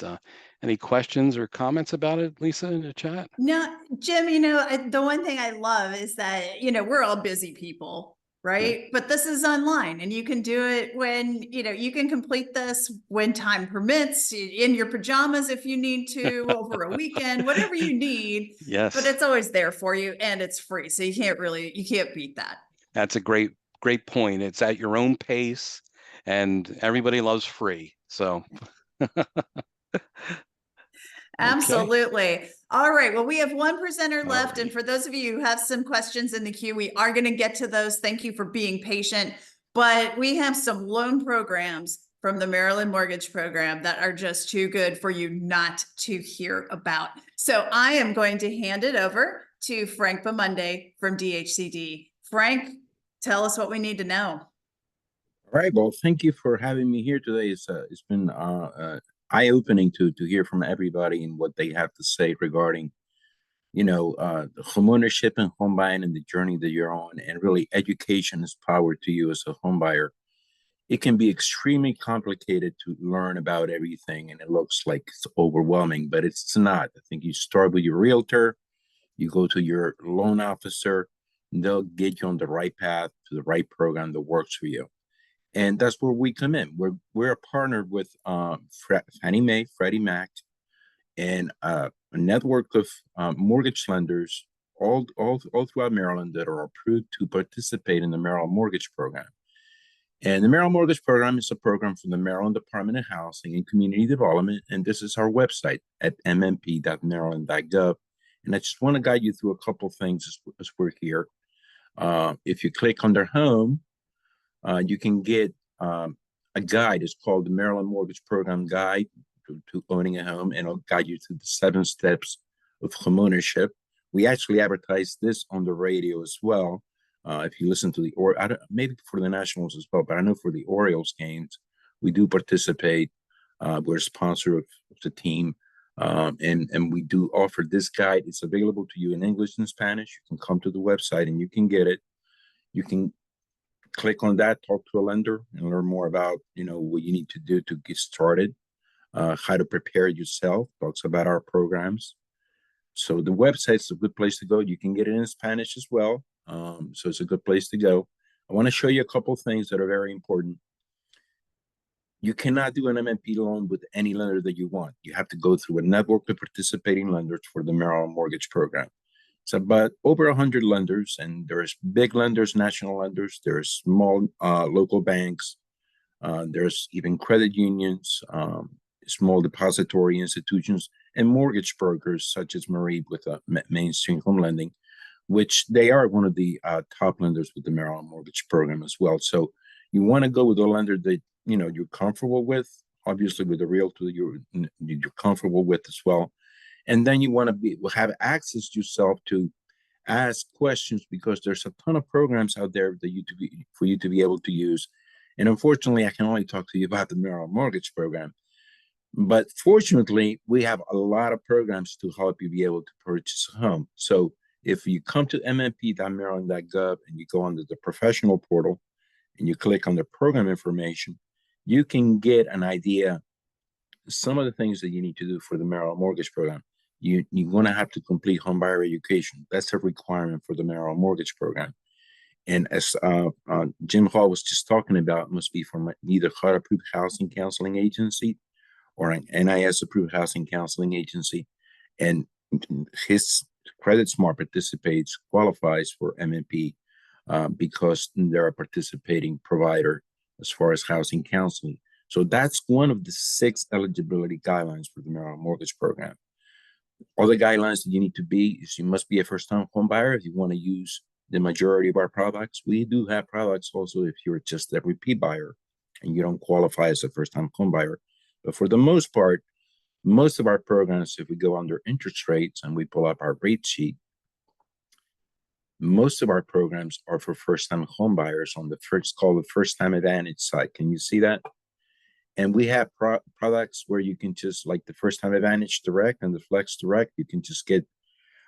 Any questions or comments about it, Lisa, in the chat? No, Jim, the one thing I love is that, we're all busy people, right? But this is online and you can do it when, you can complete this when time permits, in your pajamas if you need to, over a weekend, whatever you need. Yes. But it's always there for you and it's free. So you can't beat that. That's a great point. It's at your own pace, and everybody loves free. So Absolutely. All right. Well, we have one presenter left. And for those of you who have some questions in the queue, we are going to get to those. Thank you for being patient. But we have some loan programs from the Maryland Mortgage Program that are just too good for you not to hear about. So I am going to hand it over to Frank Bamunde from DHCD. Frank, tell us what we need to know. All right. Well, thank you for having me here today. It's been eye-opening to hear from everybody and what they have to say regarding, homeownership and home buying and the journey that you're on, and really education is power to you as a home buyer. It can be extremely complicated to learn about everything, and it looks like it's overwhelming, but it's not. I think you start with your realtor, you go to your loan officer, and they'll get you on the right path to the right program that works for you. And that's where we come in. We're partnered with Fannie Mae, Freddie Mac, and a network of mortgage lenders all throughout Maryland that are approved to participate in the Maryland Mortgage Program. And the Maryland Mortgage Program is a program from the Maryland Department of Housing and Community Development, and this is our website at mmp.maryland.gov. And I just want to guide you through a couple of things as we're here. If you click under Home, you can get a guide. It's called the Maryland Mortgage Program Guide to Owning a Home, and it'll guide you through the 7 steps of homeownership. We actually advertise this on the radio as well. If you listen to maybe for the Nationals as well, but I know for the Orioles games, we do participate. We're a sponsor of the team, and we do offer this guide. It's available to you in English and Spanish. You can come to the website and you can get it. You can click on that, talk to a lender, and learn more about what you need to do to get started, how to prepare yourself. Talks about our programs. So the website's a good place to go. You can get it in Spanish as well. So it's a good place to go. I want to show you a couple of things that are very important. You cannot do an MMP loan with any lender that you want. You have to go through a network of participating lenders for the Maryland Mortgage Program. It's about over 100 lenders, and there's big lenders, national lenders. There's small local banks. There's even credit unions. small depository institutions, and mortgage brokers such as Marie with Mainstream Home Lending, which they are one of the top lenders with the Maryland Mortgage Program as well. So you want to go with a lender that you're comfortable with, obviously with a realtor you're comfortable with as well, and then you want to have access yourself to ask questions, because there's a ton of programs out there for you to be able to use. And unfortunately, I can only talk to you about the Maryland Mortgage Program. But fortunately, we have a lot of programs to help you be able to purchase a home. So if you come to mmp.maryland.gov and you go under the professional portal and you click on the program information, you can get an idea some of the things that you need to do for the Maryland Mortgage Program. You're going to have to complete homebuyer education. That's a requirement for the Maryland Mortgage Program. And as Jim Hall was just talking about, it must be from either HUD-approved housing counseling agency or an NIS-approved housing counseling agency. And his Credit Smart qualifies for MMP because they're a participating provider as far as housing counseling. So that's one of the 6 eligibility guidelines for the Maryland Mortgage Program. Other guidelines that you need to be is you must be a first-time home buyer if you want to use the majority of our products. We do have products also if you're just a repeat buyer and you don't qualify as a first-time home buyer. But for the most part, most of our programs, if we go under interest rates and we pull up our rate sheet, most of our programs are for first-time home buyers on the first-time advantage side. Can you see that? And we have products where you can just, like the first-time advantage direct and the flex direct, you can just get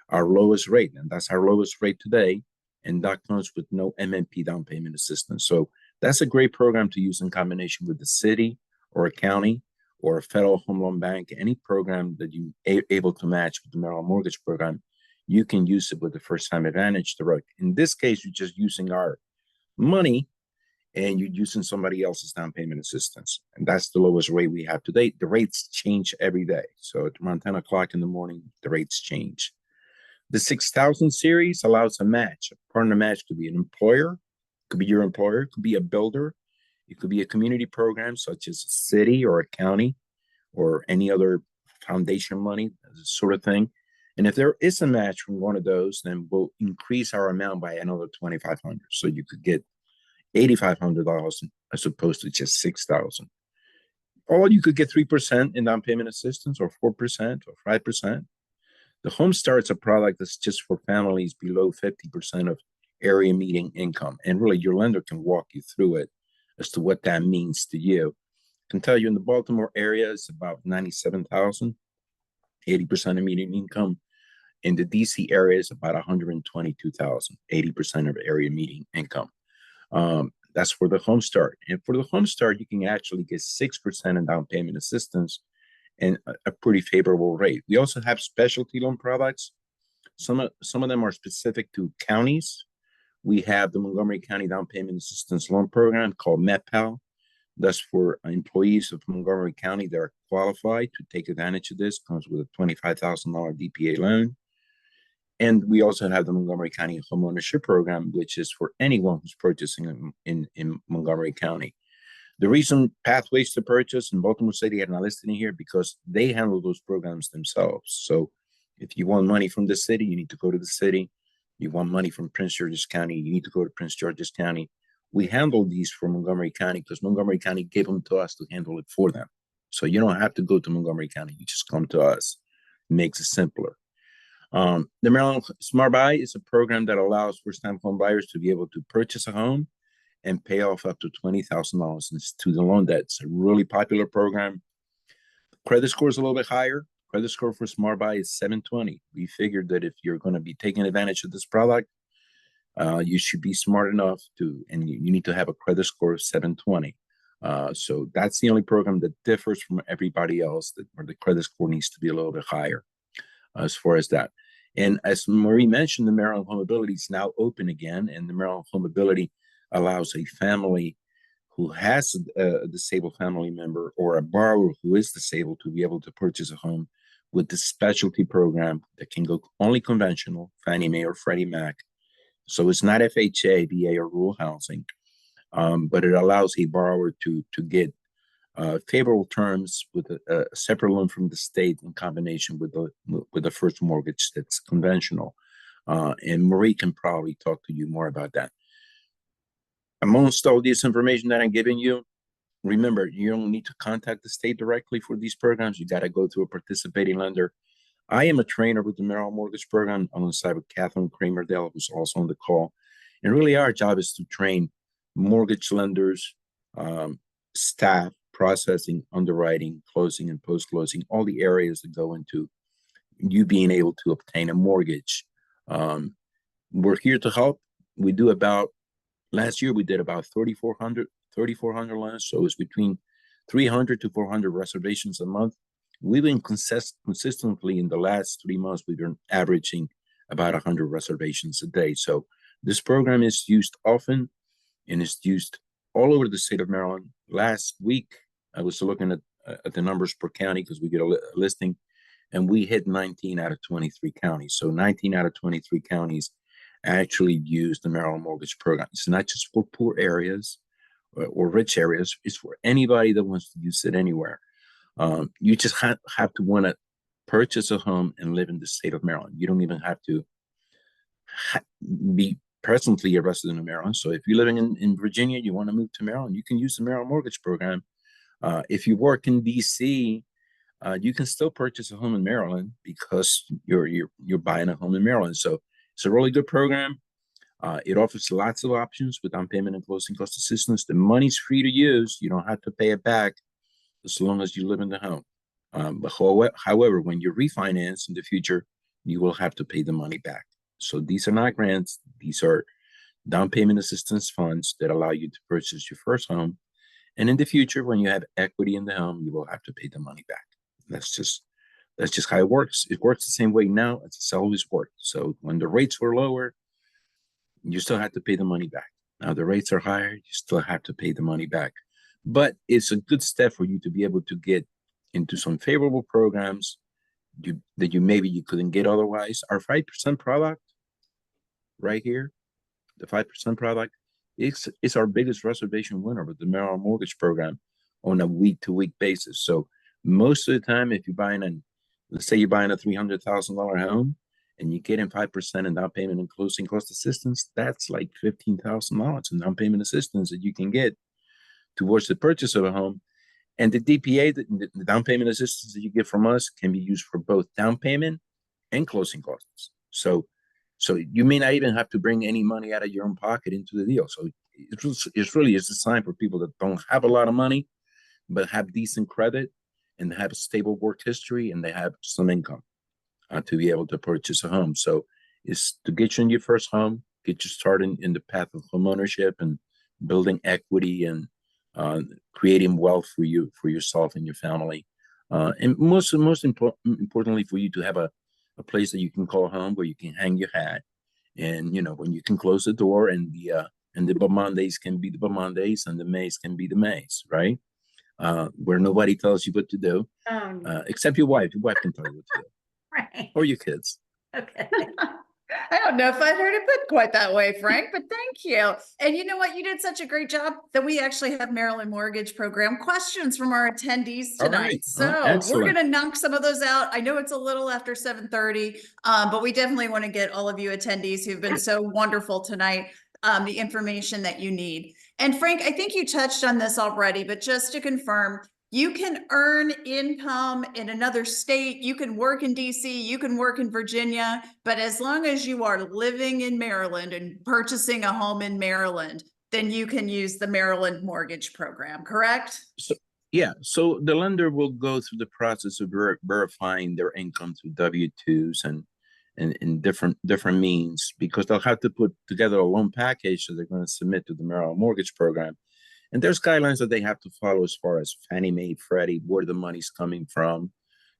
our lowest rate. And that's our lowest rate today. And that comes with no MMP down payment assistance. So that's a great program to use in combination with the city or a county or a federal home loan bank. Any program that you able to match with the Maryland Mortgage Program, you can use it with the first-time advantage direct. In this case, you're just using our money and you're using somebody else's down payment assistance. And that's the lowest rate we have today. The rates change every day. So at around 10 o'clock in the morning, the rates change. The 6,000 series allows a match. A partner match could be an employer, could be your employer, could be a builder. It could be a community program such as a city or a county or any other foundation money, sort of thing. And if there is a match from one of those, then we'll increase our amount by another $2,500. So you could get $8,500 as opposed to just $6,000. Or you could get 3% in down payment assistance, or 4% or 5%. The Home Start's a product that's just for families below 50% of area median income. And really, your lender can walk you through it as to what that means to you. I can tell you in the Baltimore area, it's about 97,000, 80% of median income. In the DC area, it's about 122,000, 80% of area median income. That's for the Home Start. And for the Home Start, you can actually get 6% in down payment assistance and a pretty favorable rate. We also have specialty loan products. Some of them are specific to counties. We have the Montgomery County Down Payment Assistance Loan Program called MetPal. That's for employees of Montgomery County that are qualified to take advantage of this. Comes with a $25,000 DPA loan. And we also have the Montgomery County Homeownership Program, which is for anyone who's purchasing in Montgomery County. The reason Pathways to Purchase in Baltimore City are not listed in here because they handle those programs themselves. So if you want money from the city, you need to go to the city. You want money from Prince George's County, you need to go to Prince George's County. We handle these for Montgomery County because Montgomery County gave them to us to handle it for them. So you don't have to go to Montgomery County. You just come to us. It makes it simpler. The Maryland Smart Buy is a program that allows first-time home buyers to be able to purchase a home and pay off up to $20,000 in student loan debt. It's a really popular program. Credit score is a little bit higher. Credit score for Smart Buy is 720. We figured that if you're going to be taking advantage of this product, you should be smart enough to, and you need to have a credit score of 720. So that's the only program that differs from everybody else, where the credit score needs to be a little bit higher as far as that. And as Marie mentioned, the Maryland Home Ability is now open again, and the Maryland Home Ability allows a family who has a disabled family member or a borrower who is disabled to be able to purchase a home with the specialty program that can go only conventional, Fannie Mae or Freddie Mac. So it's not FHA, VA, or rural housing, but it allows a borrower to get favorable terms with a separate loan from the state in combination with the first mortgage that's conventional. And Marie can probably talk to you more about that. Amongst all this information that I'm giving you, remember, you don't need to contact the state directly for these programs. You got to go to a participating lender. I am a trainer with the Maryland Mortgage Program alongside with Catherine Kramer-Dell, who's also on the call. And really, our job is to train mortgage lenders, staff, processing, underwriting, closing, and post-closing, all the areas that go into you being able to obtain a mortgage. We're here to help. We do about, last year we did about 3,400 loans. So it's between 300 to 400 reservations a month. We've been consistently in the last 3 months, we've been averaging about 100 reservations a day. So this program is used often and it's used all over the state of Maryland. Last week, I was looking at the numbers per county because we get a listing, and we hit 19 out of 23 counties. So 19 out of 23 counties actually use the Maryland Mortgage Program. It's not just for poor areas or rich areas. It's for anybody that wants to use it anywhere. You just have to want to purchase a home and live in the state of Maryland. You don't even have to be presently a resident of Maryland. So if you're living in Virginia, you want to move to Maryland, you can use the Maryland Mortgage Program. If you work in DC, you can still purchase a home in Maryland because you're buying a home in Maryland. So it's a really good program. It offers lots of options with down payment and closing cost assistance. The money's free to use. You don't have to pay it back as long as you live in the home. But however, when you refinance in the future, you will have to pay the money back. So these are not grants. These are down payment assistance funds that allow you to purchase your first home. And in the future, when you have equity in the home, you will have to pay the money back. That's just how it works. It works the same way now as it's always worked. So when the rates were lower, you still have to pay the money back. Now the rates are higher, you still have to pay the money back. But it's a good step for you to be able to get into some favorable programs that maybe you couldn't get otherwise. Our 5% product right here, the 5% product, it's our biggest reservation winner with the Maryland Mortgage Program on a week-to-week basis. So most of the time, if you're buying let's say you're buying a $300,000 home and you get in 5% in down payment and closing cost assistance, that's like $15,000 in down payment assistance that you can get towards the purchase of a home. And the DPA, the down payment assistance that you get from us, can be used for both down payment and closing costs. So you may not even have to bring any money out of your own pocket into the deal. So it's really a sign for people that don't have a lot of money, but have decent credit and have a stable work history and they have some income to be able to purchase a home. So it's to get you in your first home, get you started in the path of homeownership and building equity and creating wealth for yourself and your family. And most importantly, for you to have a place that you can call home where you can hang your hat. And, when you can close the door and the Mondays can be the Mondays and the Mays can be the Mays, right? Where nobody tells you what to do, except your wife. Your wife can tell you what to do. Right. Or your kids. Okay. I don't know if I heard it put quite that way, Frank, but thank you. And you know what? You did such a great job that we actually have Maryland Mortgage Program questions from our attendees tonight. Right. So we're Excellent. going to knock some of those out. I know it's a little after 7:30, but we definitely want to get all of you attendees who've been so wonderful tonight the information that you need. And Frank, I think you touched on this already, but just to confirm, you can earn income in another state, you can work in DC, you can work in Virginia, but as long as you are living in Maryland and purchasing a home in Maryland, then you can use the Maryland Mortgage Program, correct? So the lender will go through the process of verifying their income through W-2s and different means, because they'll have to put together a loan package that they're going to submit to the Maryland Mortgage Program. And there's guidelines that they have to follow as far as Fannie Mae, Freddie, where the money's coming from.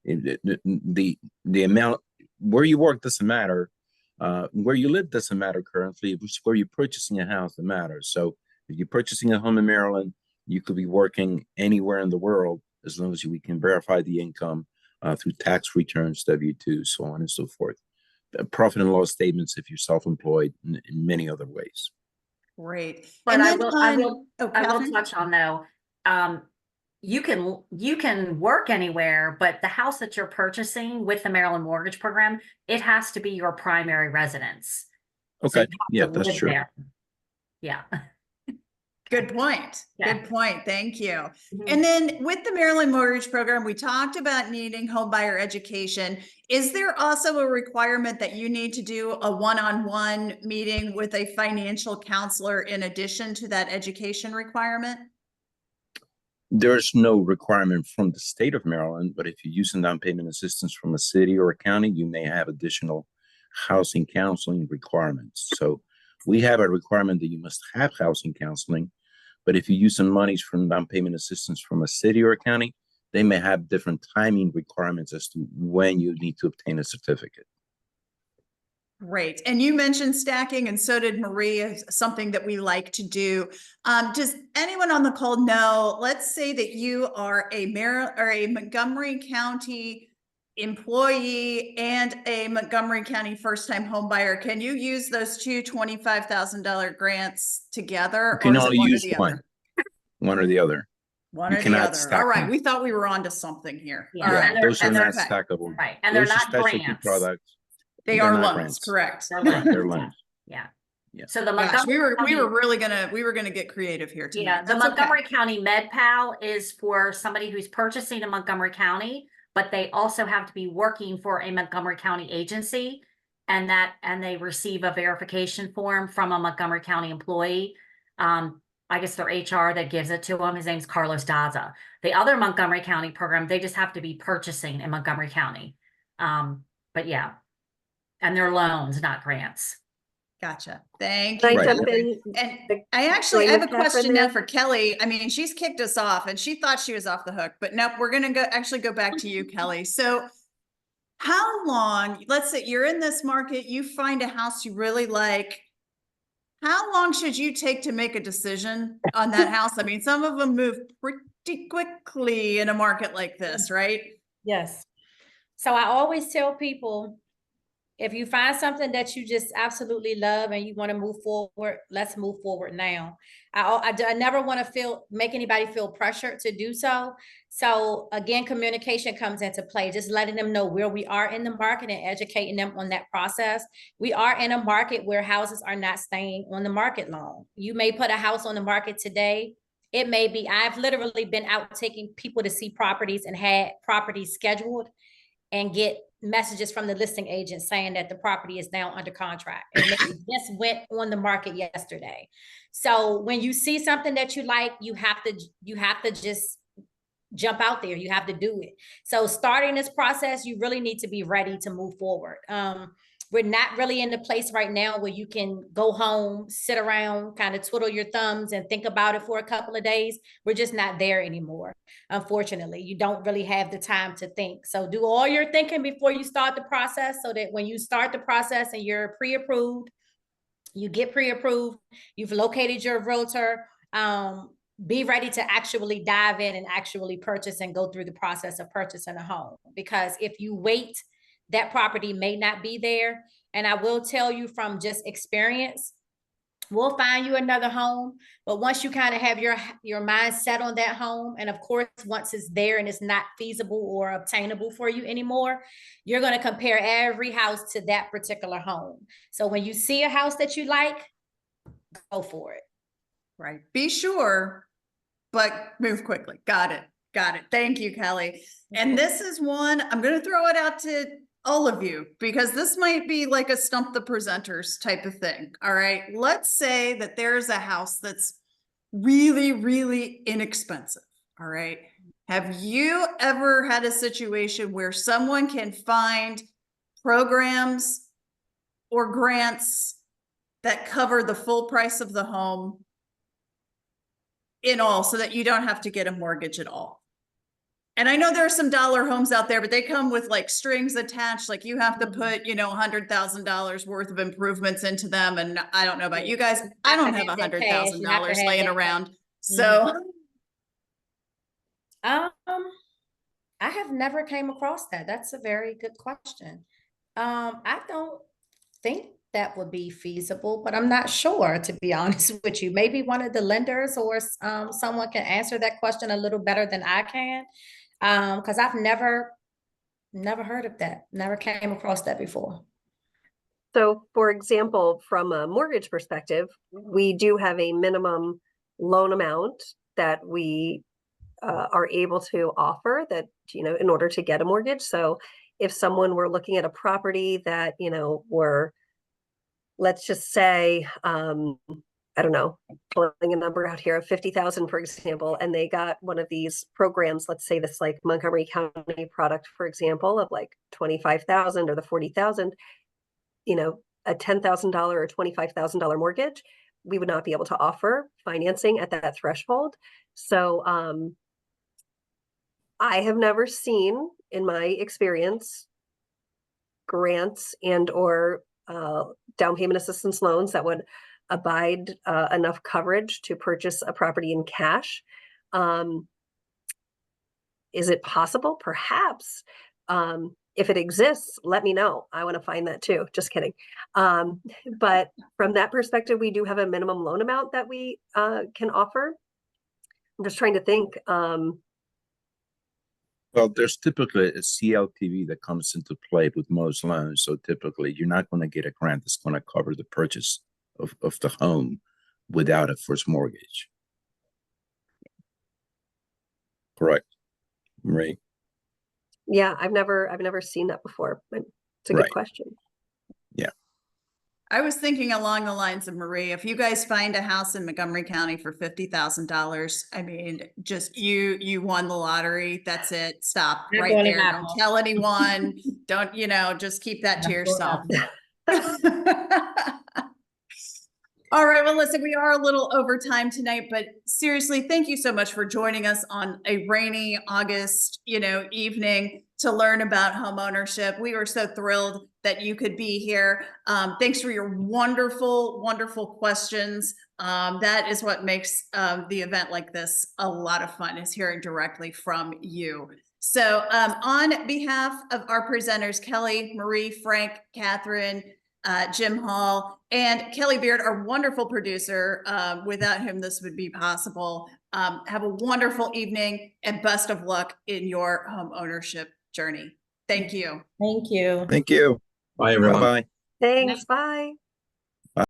The amount, where you work doesn't matter. Where you live doesn't matter currently. It's where you're purchasing a house that matters. So if you're purchasing a home in Maryland, you could be working anywhere in the world as long as we can verify the income through tax returns, W-2, so on and so forth. Profit and loss statements if you're self-employed, in many other ways. Great. But And I then will I will touch on though, you can work anywhere, but the house that you're purchasing with the Maryland Mortgage Program, it has to be your primary residence. So Okay, you have yeah, to that's live true. there. Yeah. Good point. Yeah. Good point. Thank you. Mhm. And then with the Maryland Mortgage Program, we talked about needing home buyer education. Is there also a requirement that you need to do a one-on-one meeting with a financial counselor in addition to that education requirement? There's no requirement from the state of Maryland, but if you're using down payment assistance from a city or a county, you may have additional housing counseling requirements. So we have a requirement that you must have housing counseling, but if you're using monies from down payment assistance from a city or a county, they may have different timing requirements as to when you need to obtain a certificate. Great. And you mentioned stacking, and so did Marie, something that we like to do. Does anyone on the call know, let's say that you are a Montgomery County employee and a Montgomery County first-time home buyer. Can you use those two $25,000 grants together? You can or is it only one or use the one, other? one or the other. One You or the cannot other. stack All right. them. We thought we were onto something here. Yeah, All Yeah, right. those are and not they're- stackable. Right. And they're Those are not specialty grants. products. They They're are not loans, grants. correct? They're Right, loans. they're loans. Yeah. Yeah. So the Gosh, we Montgomery were really gonna get creative here tonight. Yeah, the That's okay. Montgomery County MedPal is for somebody who's purchasing in Montgomery County, but they also have to be working for a Montgomery County agency, and they receive a verification form from a Montgomery County employee. I guess their HR that gives it to them. His name's Carlos Daza. The other Montgomery County program, they just have to be purchasing in Montgomery County. But yeah, and they're loans, not grants. Gotcha. Thank Can you. I Right. jump in? And to I actually join have with a Catherine question now there? for Kelly. I mean, she's kicked us off and she thought she was off the hook, but nope, we're gonna go back to you, Kelly. So how long, let's say you're in this market, you find a house you really like. How long should you take to make a decision on that house? I mean, some of them move pretty quickly in a market like this, right? Yes. So I always tell people, if you find something that you just absolutely love and you want to move forward, let's move forward now. I never want to make anybody feel pressured to do so. So again, communication comes into play, just letting them know where we are in the market and educating them on that process. We are in a market where houses are not staying on the market long. You may put a house on the market today. It may be, I've literally been out taking people to see properties and had properties scheduled and get messages from the listing agent saying that the property is now under contract and it just went on the market yesterday. So when you see something that you like, you have to just jump out there. You have to do it. So starting this process, you really need to be ready to move forward. We're not really in the place right now where you can go home, sit around, kind of twiddle your thumbs and think about it for a couple of days. We're just not there anymore. Unfortunately, you don't really have the time to think. So do all your thinking before you start the process, so that when you start the process and you're pre-approved, you get pre-approved, you've located your realtor, be ready to actually dive in and actually purchase and go through the process of purchasing a home. Because if you wait, that property may not be there. And I will tell you from just experience, we'll find you another home, but once you kind of have your mind set on that home, and of course, once it's there and it's not feasible or obtainable for you anymore, you're going to compare every house to that particular home. So when you see a house that you like, go for it. Right. Be sure, but move quickly. Got it. Got it. Thank you, Kelly. And this is one, I'm going to throw it out to all of you, because this might be like a stump the presenters type of thing. All right. Let's say that there's a house that's really, really inexpensive. All right. Have you ever had a situation where someone can find programs or grants that cover the full price of the home in all, so that you don't have to get a mortgage at all? And I know there are some dollar homes out there, but they come with like strings attached, like you have to put, $100,000 worth of improvements into them. And I don't know about you guys, I don't have $100,000 laying around. So I have never came across that. That's a very good question. I don't think that would be feasible, but I'm not sure, to be honest with you. Maybe one of the lenders or someone can answer that question a little better than I can. Because I've never heard of that, never came across that before. So for example, from a mortgage perspective, we do have a minimum loan amount that we are able to offer that, in order to get a mortgage. So if someone were looking at a property that, were, let's just say, I don't know, pulling a number out here of 50,000, for example, and they got one of these programs, let's say this like Montgomery County product, for example, of like 25,000 or the 40,000, a $10,000 or $25,000 mortgage, we would not be able to offer financing at that threshold. So I have never seen, in my experience, grants and or down payment assistance loans that would abide enough coverage to purchase a property in cash. Is it possible? Perhaps. If it exists, let me know. I want to find that too. Just kidding. But from that perspective, we do have a minimum loan amount that we can offer. I'm just trying to think. Well, there's typically a CLTV that comes into play with most loans. So typically you're not going to get a grant that's going to cover the purchase of the home without a first mortgage. Correct. Right. Yeah, I've never seen that before, but it's a good question. Yeah. I was thinking along the lines of Marie, if you guys find a house in Montgomery County for $50,000, I mean, just you won the lottery. That's it. Stop Not right going in there. my Don't house. tell anyone. Don't, just keep that to Not going yourself. out. All right, well, listen, we are a little over time tonight, but seriously, thank you so much for joining us on a rainy August, evening to learn about home ownership. We were so thrilled that you could be here. Thanks for your wonderful, wonderful questions. That is what makes the event like this a lot of fun, is hearing directly from you. So on behalf of our presenters, Kelly, Marie, Frank, Catherine, Jim Hall, and Kelly Beard, our wonderful producer, without whom this would be possible. Have a wonderful evening and best of luck in your home ownership journey. Thank you. Thank you. Thank you. Bye, everyone. Bye-bye. Thanks. Bye.